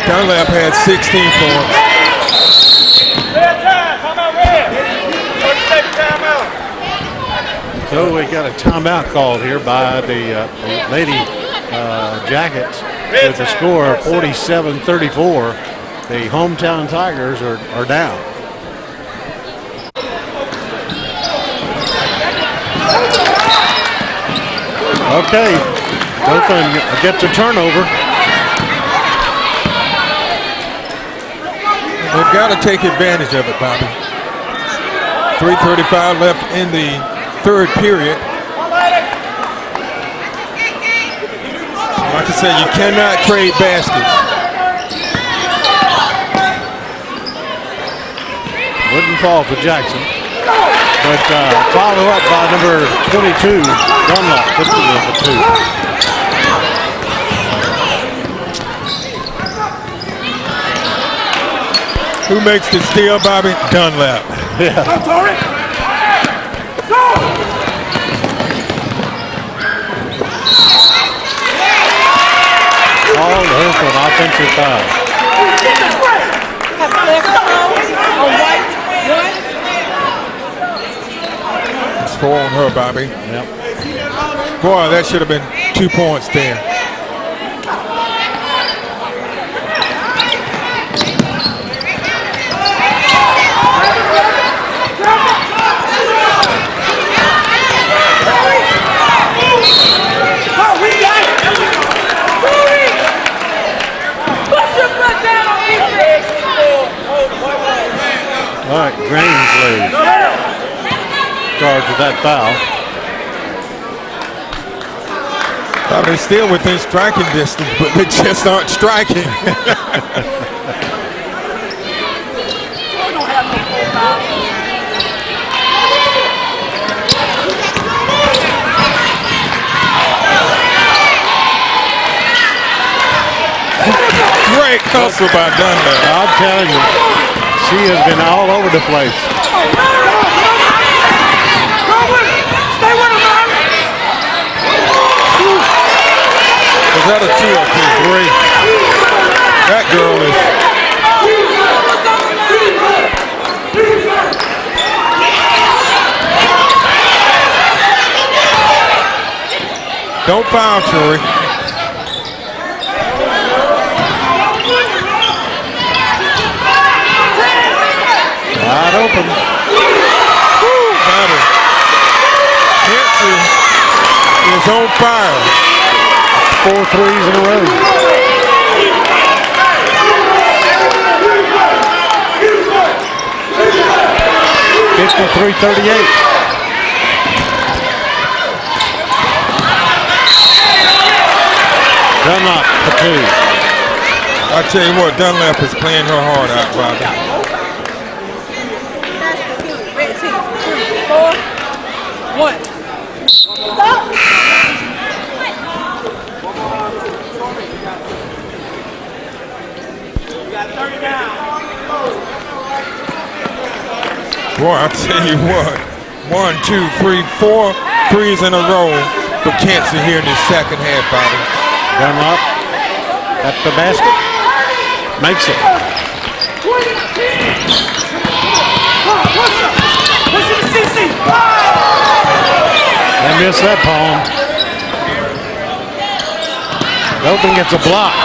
C: Dunlap had 16 points.
B: So we got a timeout called here by the Lady Jackets with a score of 47-34. The hometown Tigers are down. Okay, Dothan gets a turnover.
C: They've got to take advantage of it, Bobby. 3:35 left in the third period. Like I said, you cannot trade baskets.
B: Wouldn't fall for Jackson. But follow up by number 22, Dunlap, puts it in for 2.
C: Who makes the steal, Bobby? Dunlap.
B: Yeah.
D: Go, Tori! Go!
B: called her for an offensive foul.
C: It's 4 on her, Bobby.
B: Yep.
C: Boy, that should have been 2 points there.
B: All right, Grangesley charged with that foul.
C: They're still within striking distance, but they just aren't striking. Great hustle by Dunlap.
B: I'm telling you, she has been all over the place.
C: Is that a 2 or 3? That girl is. Don't foul, Troy.
B: Wide open.
C: Woo, got it. Henson is on fire.
B: 4 threes in a row. (53-38). Dunlap for 2.
C: I tell you what, Dunlap is playing her heart out, Bobby.
E: Red team. 3, 4, 1. Stop.
C: Boy, I tell you what, 1, 2, 3, 4 threes in a row for Kansas here in the second half, Bobby.
B: Dunlap at the basket. Makes it. They missed that palm. Dothan gets a block.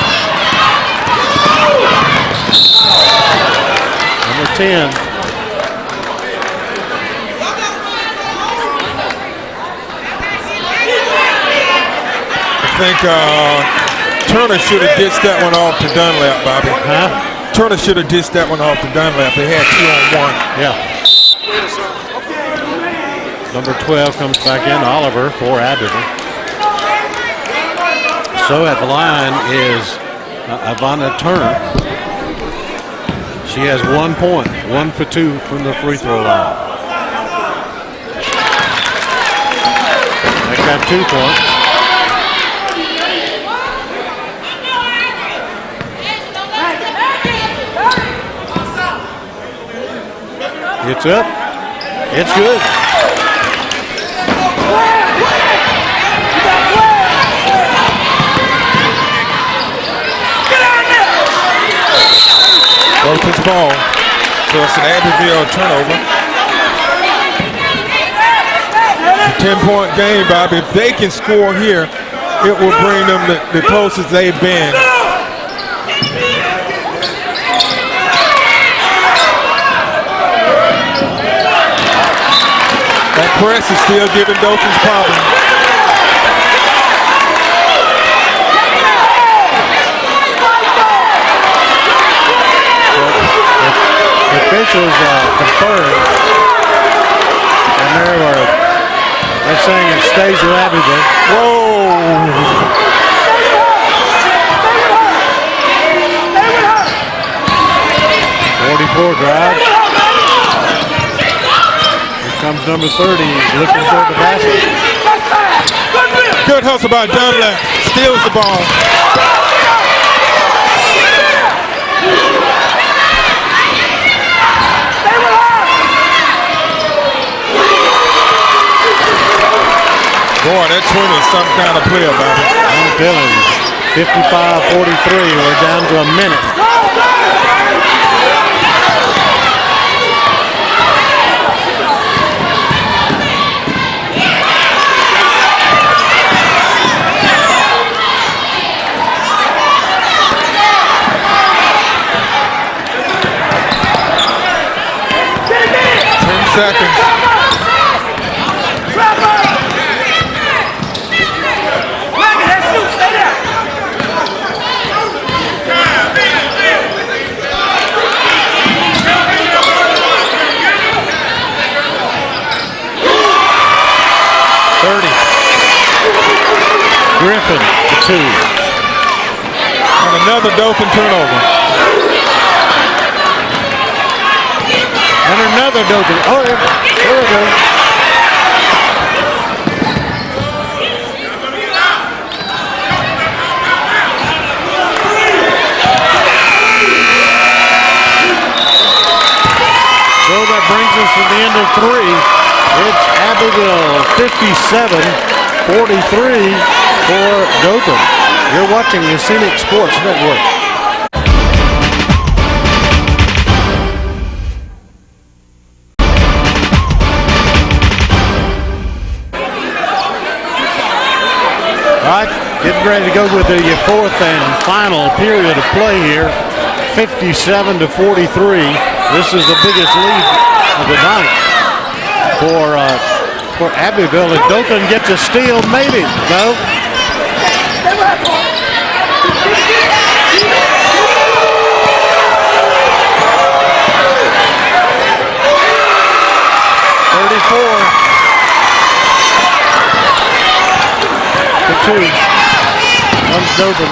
B: Number 10.
C: I think Turner should have dished that one off to Dunlap, Bobby.
B: Huh?
C: Turner should have dished that one off to Dunlap. They had 2 on 1.
B: Yeah. Number 12 comes back in, Oliver for Abbeville. So at the line is Ivana Turner. She has 1 point, 1 for 2 from the free throw line. They got 2 points. It's up. It's good.
C: Dothan's ball. So it's an Abbeville turnover. It's a 10-point game, Bobby. If they can score here, it will bring them the closest they've been. That press is still giving Dothan's problems.
B: Officials confirmed, and they're saying it stays with Abbeville.
C: Whoa!
B: 44 drives. Here comes number 30, looking for the basket.
C: Good hustle by Dunlap. Steals the ball. Boy, that 20 is some kind of player, Bobby.
B: I'm telling you. 55-43. We're down to a minute.
C: Seconds.
B: Griffin to 2.
C: And another Dothan turnover.
B: And another Dothan. Oh, there we go. So that brings us to the end of 3. It's Abbeville 57-43 for Dothan. You're watching the Scenic Sports Network. All right, getting ready to go with the fourth and final period of play here. 57-43. This is the biggest lead of the night for Abbeville. If Dothan gets a steal, maybe. No. 34-2. Comes Dothan.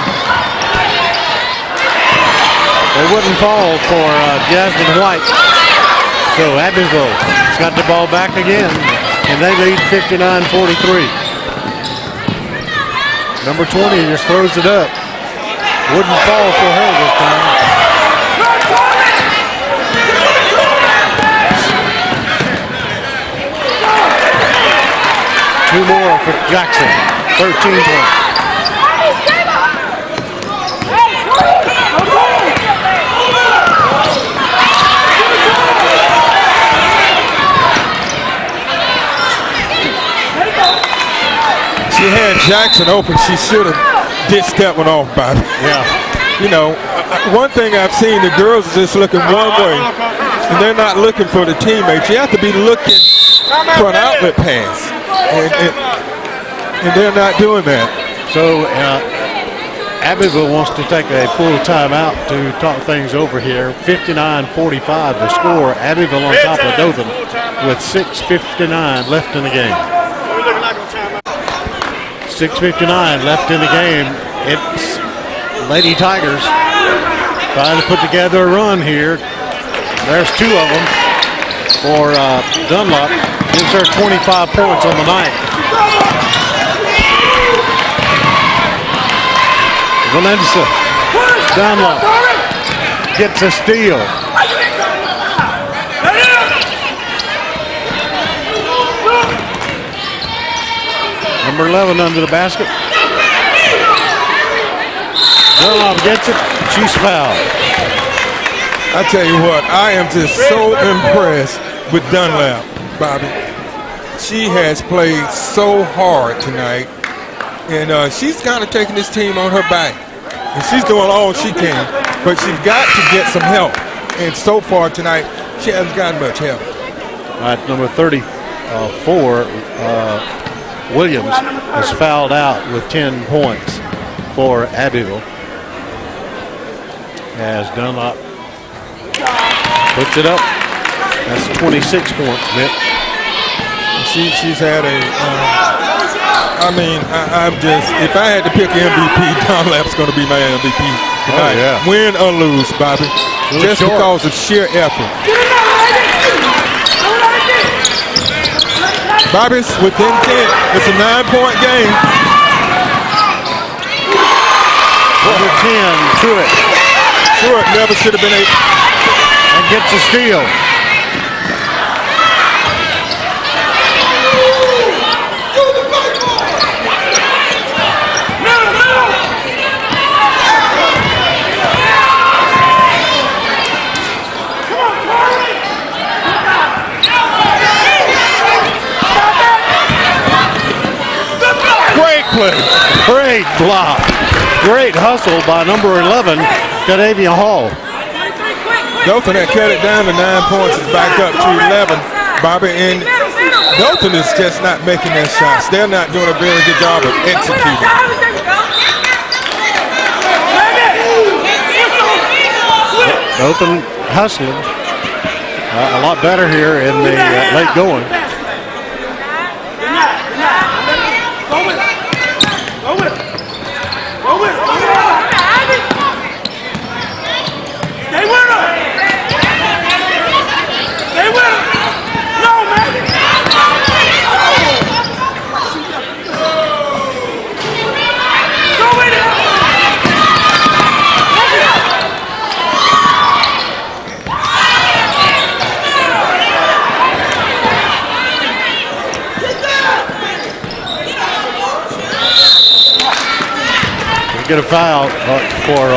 B: They wouldn't fall for Jasmine White. So Abbeville has got the ball back again, and they lead 59-43. Number 20 just throws it up. Wouldn't fall for her this time. Two more for Jackson. 13 points.
C: She had Jackson open. She should have ditched that one off, Bobby.
B: Yeah.
C: You know, one thing I've seen, the girls are just looking one way, and they're not looking for the teammates. You have to be looking for an outlet pass, and they're not doing that.
B: So Abbeville wants to take a full timeout to talk things over here. 59-45 the score. Abbeville on top of Dothan with 6:59 left in the game. 6:59 left in the game. It's Lady Tigers trying to put together a run here. There's two of them for Dunlop. Gives her 25 points on the night. Valencia Dunlop gets a steal. Number 11 under the basket. Dunlop gets it. She's fouled.
C: I tell you what, I am just so impressed with Dunlap, Bobby. She has played so hard tonight, and she's kind of taking this team on her back. And she's doing all she can, but she's got to get some help. And so far tonight, she hasn't gotten much help.
B: All right, number 34, Williams is fouled out with 10 points for Abbeville. As Dunlop puts it up. That's 26 points, Mitt.
C: She's had a, I'm just, if I had to pick MVP, Dunlap's going to be my MVP tonight.
B: Oh, yeah.
C: Win or lose, Bobby. Just because of sheer effort. Bobby's within 10. It's a 9-point game.
B: Number 10, Truitt.
C: Truitt never should have been able.
B: And gets a steal. block. Great hustle by number 11, Cadavia Hall.
C: Dothan had cut it down to 9 points. It's back up to 11. Bobby, and Dothan is just not making their shots. They're not doing a very good job of executing.
B: Dothan hustling a lot better here in the late going. Get a foul for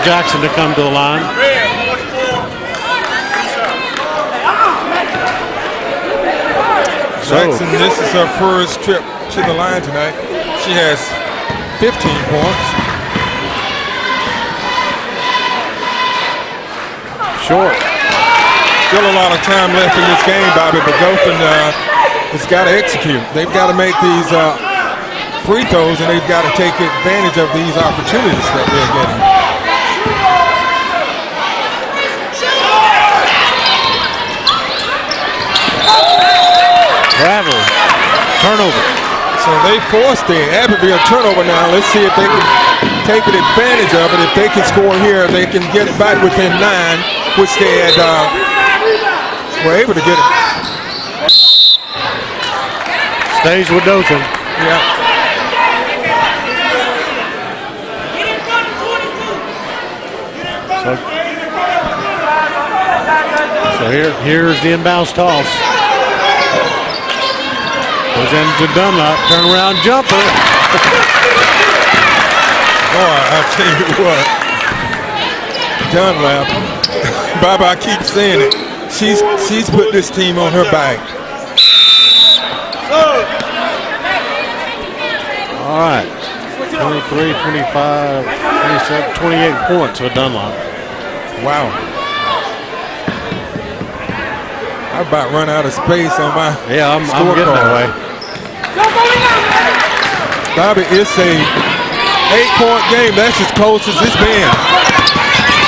B: Jackson to come to the line.
C: Jackson, this is her first trip to the line tonight. She has 15 points.
B: Short.
C: Still a lot of time left in this game, Bobby, but Dothan has got to execute. They've got to make these free throws, and they've got to take advantage of these opportunities that they're getting.
B: Travel. Turnover.
C: So they forced the Abbeville turnover now. Let's see if they can take advantage of it. If they can score here, they can get it back within 9, which they had were able to get it.
B: Stays with Dothan.
C: Yeah.
B: So here's the inbounds toss. Goes into Dunlap, turnaround jumper.
C: Boy, I'll tell you what. Dunlap, Bob, I keep saying it. She's put this team on her back.
B: All right. 23, 25, 27, 28 points for Dunlop.
C: Wow. I about run out of space on my
B: I'm getting that way.
C: Bobby, it's a 8-point game. That's as close as it's been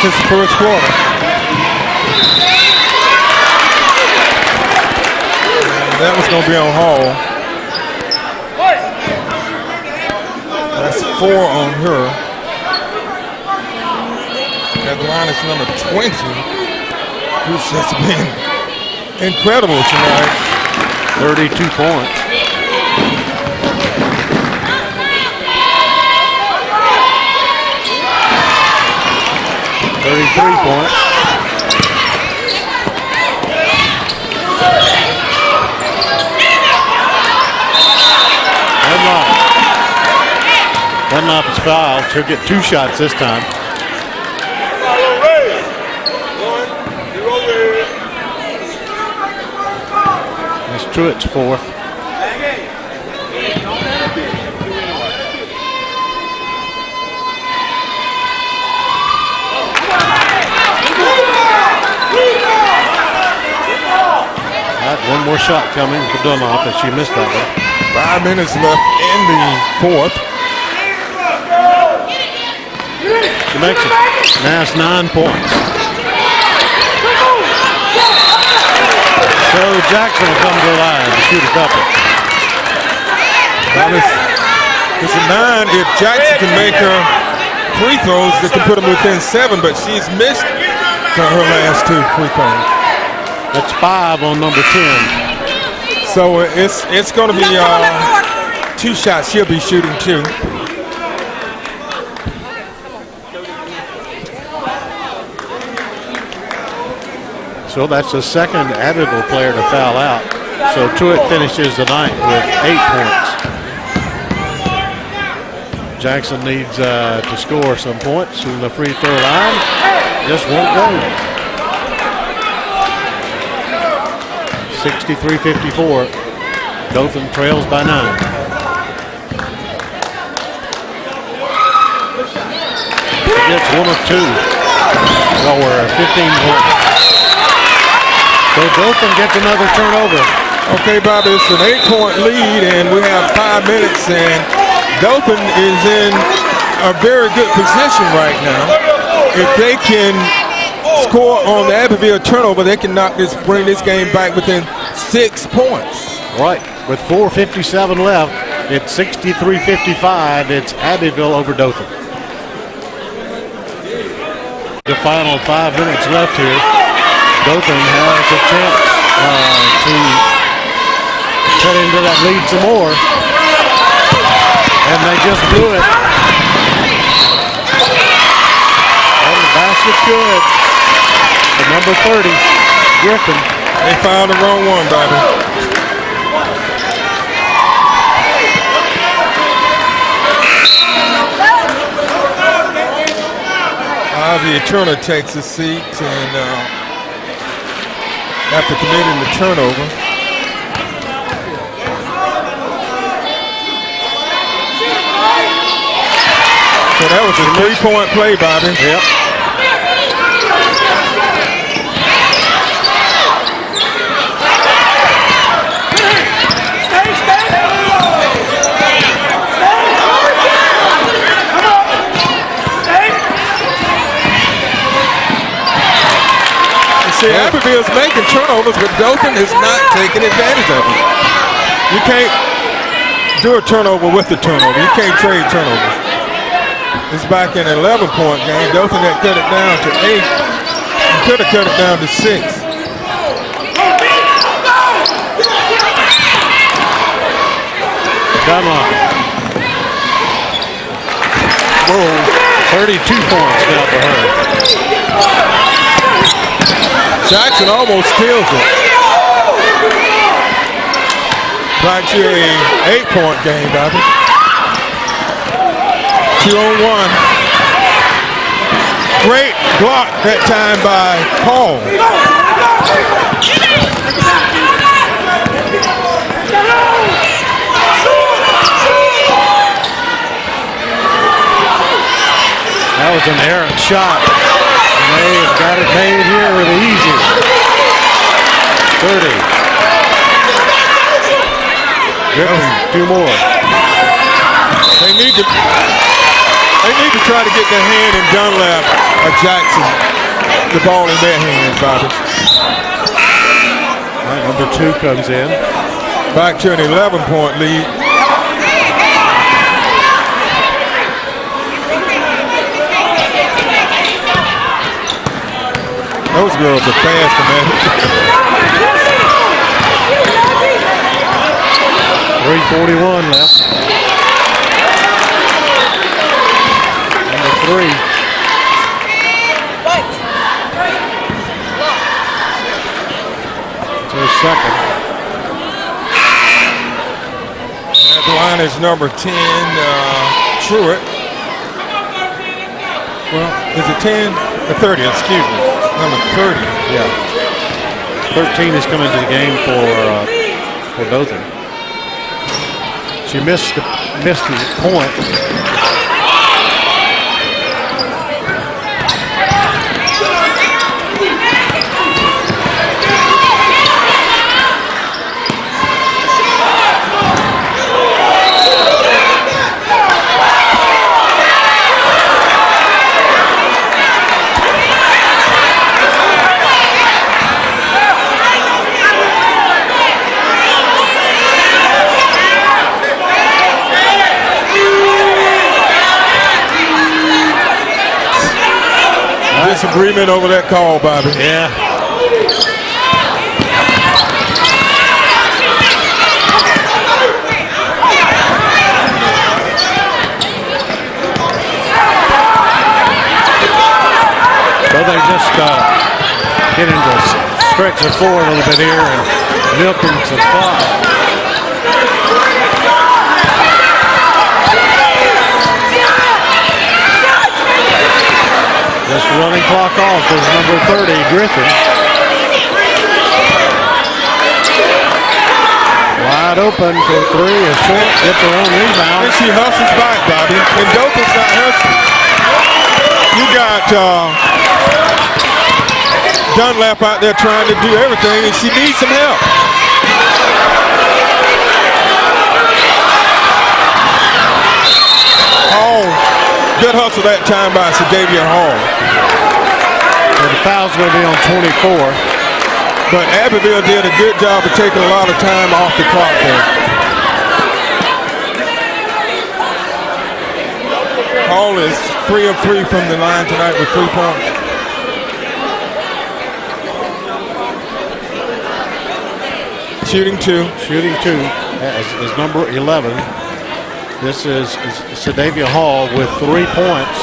C: since the first quarter. And that was going to be on Hall. That's 4 on her. At the line is number 20, who's just been incredible tonight.
B: 32 points. Points. Dunlop is fouled. She'll get 2 shots this time. That's Truitt's 4th. One more shot coming for Dunlop, and she missed that one.
C: 5 minutes left in the 4th.
B: She makes it. Now it's 9 points. So Jackson will come to the line to shoot a couple.
C: Well, it's a 9. If Jackson can make her free throws, they can put them within 7, but she's missed her last 2 free throws.
B: That's 5 on number 10.
C: So it's going to be 2 shots. She'll be shooting 2.
B: So that's the second Abbeville player to foul out. So Truitt finishes the night with 8 points. Jackson needs to score some points from the free throw line. Just won't go. 63-54. Dothan trails by 9. gets one of two. Well, we're at 15 points. So Dothan gets another turnover.
C: Okay, Bobby, it's an 8-point lead, and we have 5 minutes, and Dothan is in a very good position right now. If they can score on the Abbeville turnover, they can bring this game back within 6 points.
B: Right, with 4:57 left, it's 63-55. It's Abbeville over Dothan. The final 5 minutes left here. Dothan has a chance to cut into that lead some more. And they just blew it. And the basket's good. The number 30, Griffin.
C: They found the wrong one, Bobby. The Turner takes a seat, and after committing the turnover. So that was a 3-point play, Bobby.
B: Yep.
C: See, Abbeville's making turnovers, but Dothan is not taking advantage of it. You can't do a turnover with the turnover. You can't trade turnovers. It's back in an 11-point game. Dothan had cut it down to 8. You could have cut it down to 6.
B: Come on. Whoa, 32 points now for her.
C: Jackson almost steals it. Back to a 8-point game, Bobby. 2-on-1. Great block that time by Paul.
B: That was an errant shot. And they have got it made here really easy. 30. Griffin, 2 more.
C: They need to try to get their hand in Dunlap or Jackson. The ball in their hands, Bobby.
B: Right, number 2 comes in.
C: Back to an 11-point lead. Those girls are fast, man.
B: 3:41 left. Number 3. It's her second.
C: At the line is number 10, Truitt. Well, is it 10? The 30, excuse me. Number 30.
B: Yeah. 13 is coming to the game for Dothan. She missed the point.
C: Disagreement over that call, Bobby.
B: Yeah. So they just get into stretch the floor a little bit here and milking some clock. Just running clock off is number 30, Griffin. Wide open for 3 is short, gets her own rebound.
C: And she hustles back, Bobby. And Dothan's not hustling. You got Dunlap out there trying to do everything, and she needs some help. Hall, good hustle that time by Sadavia Hall.
B: So the foul's going to be on 24.
C: But Abbeville did a good job of taking a lot of time off the clock there. Hall is 3 of 3 from the line tonight with 3 points. Shooting 2.
B: Shooting 2 is number 11. This is Sadavia Hall with 3 points.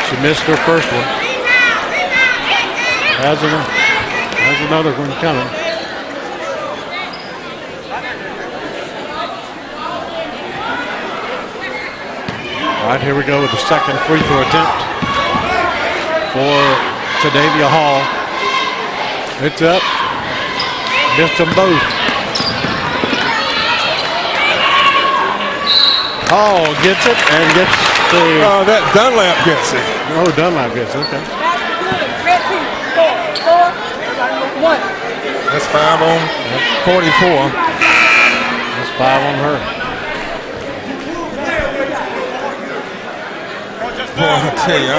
B: She missed her first one. Has another one coming. All right, here we go with the second free throw attempt for Sadavia Hall. It's up. Missed them both. Hall gets it and gets the...
C: Oh, that Dunlap gets it.
B: Oh, Dunlap gets it, okay.
E: Red team. 4, 1.
C: That's 5 on 44.
B: That's 5 on her.
C: Boy, I tell you,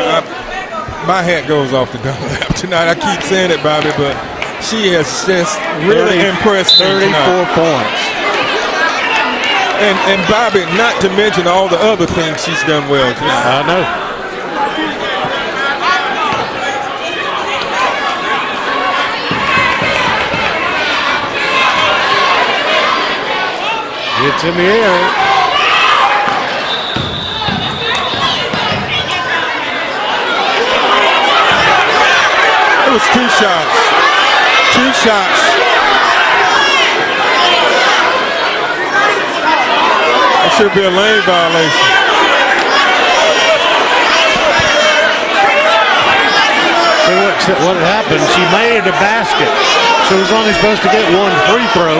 C: my hat goes off to Dunlap tonight. I keep saying it, Bobby, but she has just really impressed me
B: 34 points.
C: And Bobby, not to mention all the other things she's done well tonight.
B: I know. It's in the air.
C: It was 2 shots. 2 shots. It should be a lane violation.
B: So what had happened, she made a basket. She was only supposed to get 1 free throw.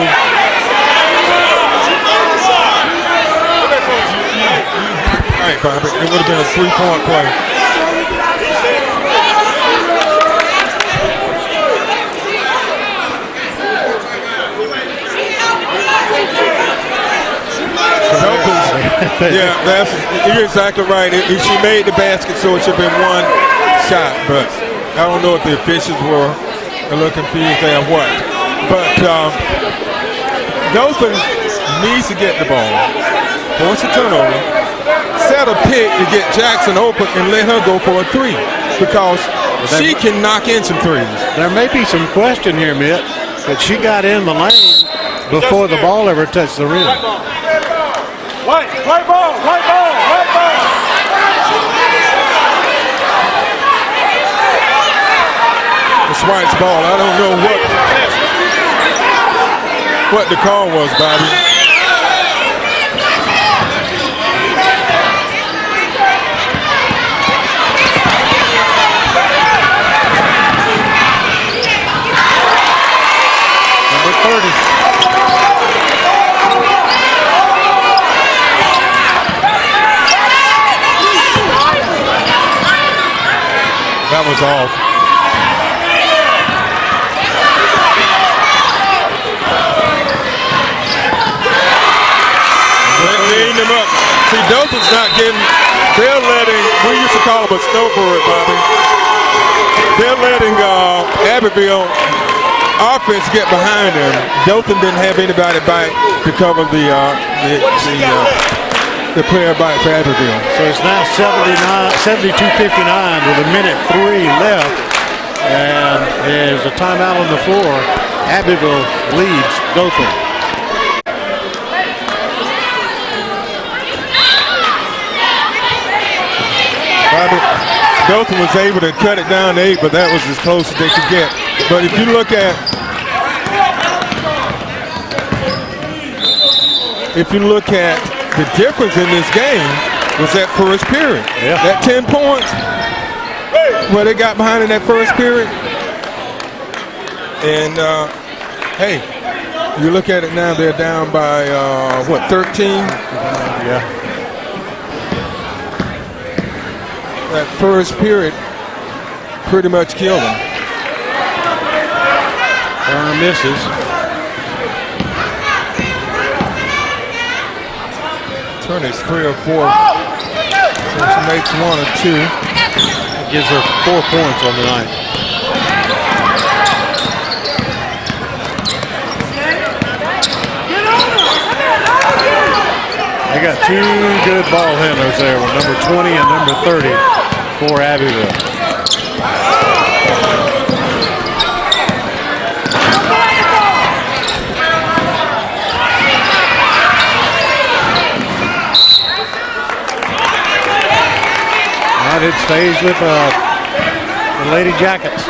C: All right, Bobby, it would have been a 3-point play. Yeah, you're exactly right. She made the basket, so it should have been 1 shot. But I don't know if the officials were a little confused there or what. But Dothan needs to get the ball, force a turnover, set a pick to get Jackson open and let her go for a 3 because she can knock in some 3s.
B: There may be some question here, Mitt, but she got in the lane before the ball ever touched the rim.
D: White ball, white ball, white ball.
C: It's White's ball. I don't know what the call was, Bobby.
B: Number 30.
C: That was off. Lean them up. See, Dothan's not getting, they're letting, we used to call them a snowbird, Bobby. They're letting Abbeville offense get behind them. Dothan didn't have anybody back to cover the player back for Abbeville.
B: So it's now 72-59 with 1:03 left. And there's a timeout on the floor. Abbeville leads Dothan.
C: Dothan was able to cut it down to 8, but that was as close as they could get. But if you look at the difference in this game was that first period.
B: Yeah.
C: That 10 points where they got behind in that first period. And hey, You look at it now, they're down by, 13?
B: Yeah.
C: That first period pretty much killed them.
B: Turner misses.
C: Turner's 3 or 4. So she makes 1 or 2.
B: It gives her 4 points on the night. They got 2 good ball handlers there with number 20 and number 30 for Abbeville. It stays with the Lady Jackets.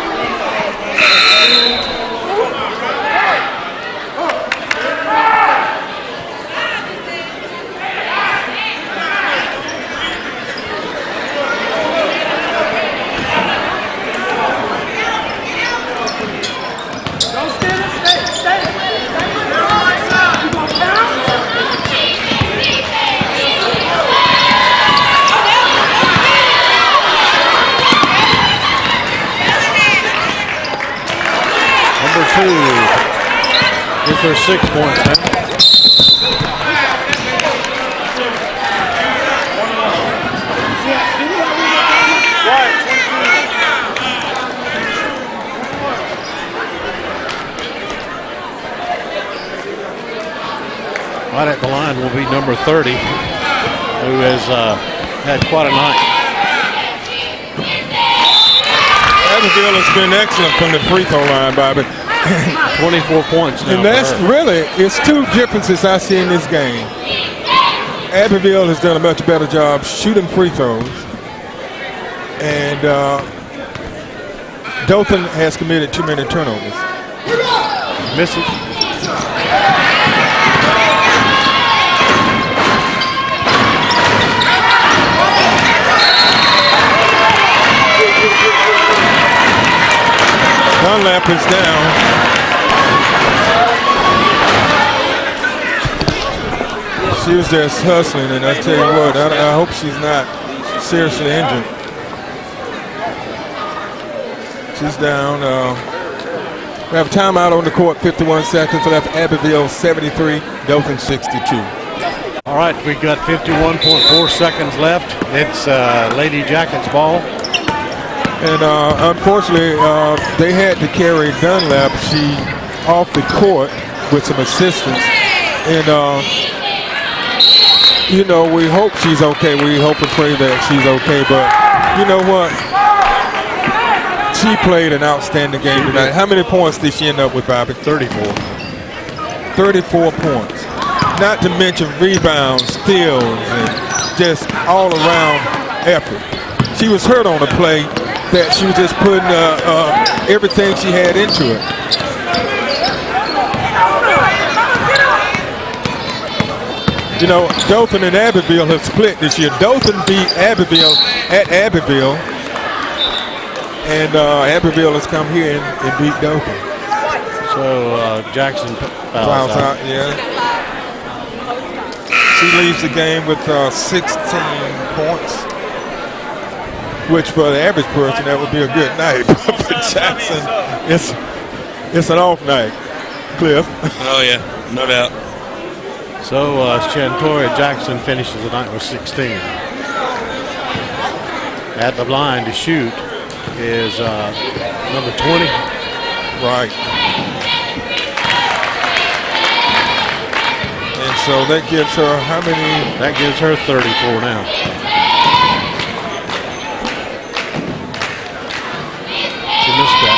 B: Gets her 6 points now. Right at the line will be number 30, who has had quite a night.
C: Abbeville has been excellent from the free throw line, Bobby.
B: 24 points now.
C: And that's really, it's 2 differences I see in this game. Abbeville has done a much better job shooting free throws. And Dothan has committed too many turnovers.
B: Misses.
C: Dunlap is down. She was just hustling, and I tell you what, I hope she's not seriously injured. She's down. We have a timeout on the court, 51 seconds left. Abbeville 73, Dothan 62.
B: All right, we got 51.4 seconds left. It's Lady Jackets ball.
C: And unfortunately, they had to carry Dunlap. She off the court with some assistance. And, you know, we hope she's okay. We hope and pray that she's okay. But you know what? She played an outstanding game tonight. How many points did she end up with, Bobby?
B: 34.
C: 34 points. Not to mention rebounds, steals, and just all-around effort. She was hurt on the play. That she was just putting everything she had into it. You know, Dothan and Abbeville have split this year. Dothan beat Abbeville at Abbeville, and Abbeville has come here and beat Dothan.
B: So Jackson fouls out.
C: Yeah. She leaves the game with 16 points. Which for the average person, that would be a good night. But for Jackson, it's an off night. Cliff.
F: Oh, yeah, no doubt.
B: So Chantoria Jackson finishes the night with 16. At the line to shoot is number 20.
C: Right. And so that gives her how many?
B: That gives her 34 now. She missed that.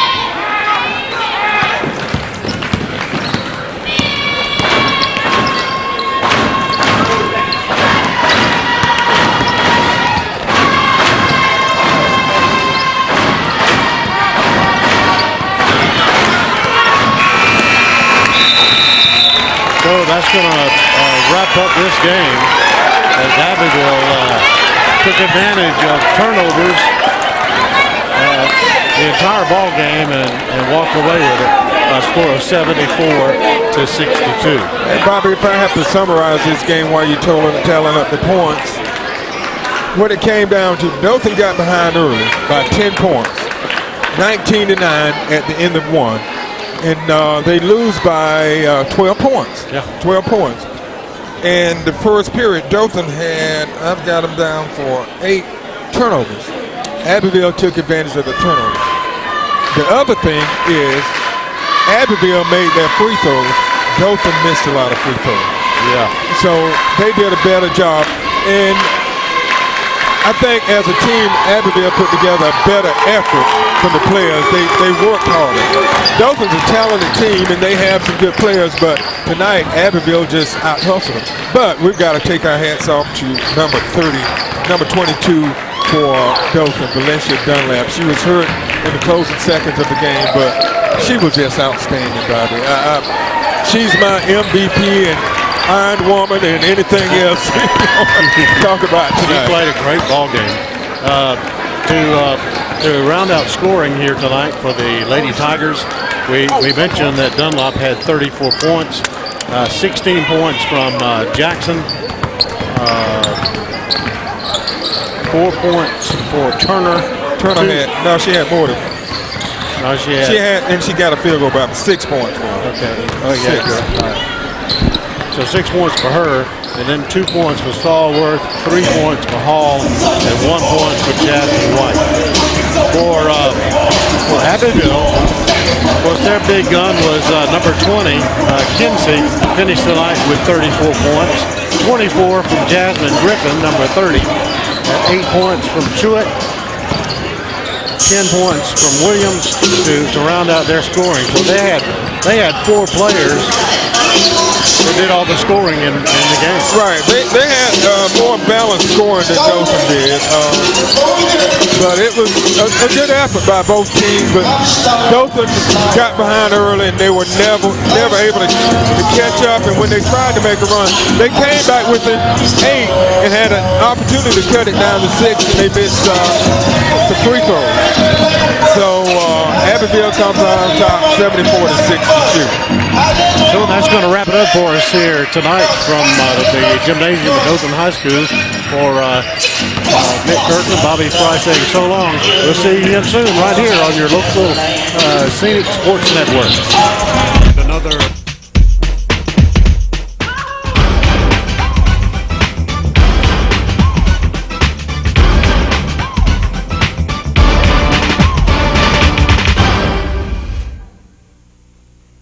B: So that's going to wrap up this game as Abbeville took advantage of turnovers the entire ball game and walked away with it. A score of 74-62.
C: And Bobby, if I have to summarize this game while you're tallying up the points, what it came down to, Dothan got behind early by 10 points, 19-9 at the end of one, and they lose by 12 points.
B: Yeah,
C: 12 points. And the first period, Dothan had, I've got them down for 8 turnovers. Abbeville took advantage of the turnovers. The other thing is, Abbeville made their free throws. Dothan missed a lot of free throws.
B: Yeah.
C: So they did a better job. And I think as a team, Abbeville put together a better effort from the players. They worked harder. Dothan's a talented team, and they have some good players, but tonight, Abbeville just out-hustled them. But we've got to take our hats off to number 22 for Dothan, Valencia Dunlap. She was hurt in the closing seconds of the game, but she was just outstanding, Bobby. She's my MVP and Iron Woman and anything else talk about tonight.
B: She played a great ball game. To round out scoring here tonight for the Lady Tigers, we mentioned that Dunlop had 34 points, 16 points from Jackson, 4 points for Turner.
C: She had more than.
B: No, she had,
C: and she got a field goal about 6 points for her.
B: Okay. Oh, yeah. Good. All right. So 6 points for her, and then 2 points for Stallworth, 3 points for Hall, and 1 point for Jasmine White. For Abbeville, of course, their big gun was number 20, Kinsey, finished the night with 34 points, 24 from Jasmine Griffin, number 30, 8 points from Chewett, 10 points from Williams to round out their scoring. So they had 4 players who did all the scoring in the game.
C: Right. They had more balanced scoring than Dothan did. But it was a good effort by both teams. But Dothan got behind early, and they were never able to catch up. And when they tried to make a run, they came back within 8 and had an opportunity to cut it down to 6, and they missed the free throws. So Abbeville comes out on top, 74-62.
B: So that's going to wrap it up for us here tonight from the gymnasium at Dothan High School. For Mick Kirkland, Bobby Price saying so long. We'll see you again soon right here on your local Scenic Sports Network. Another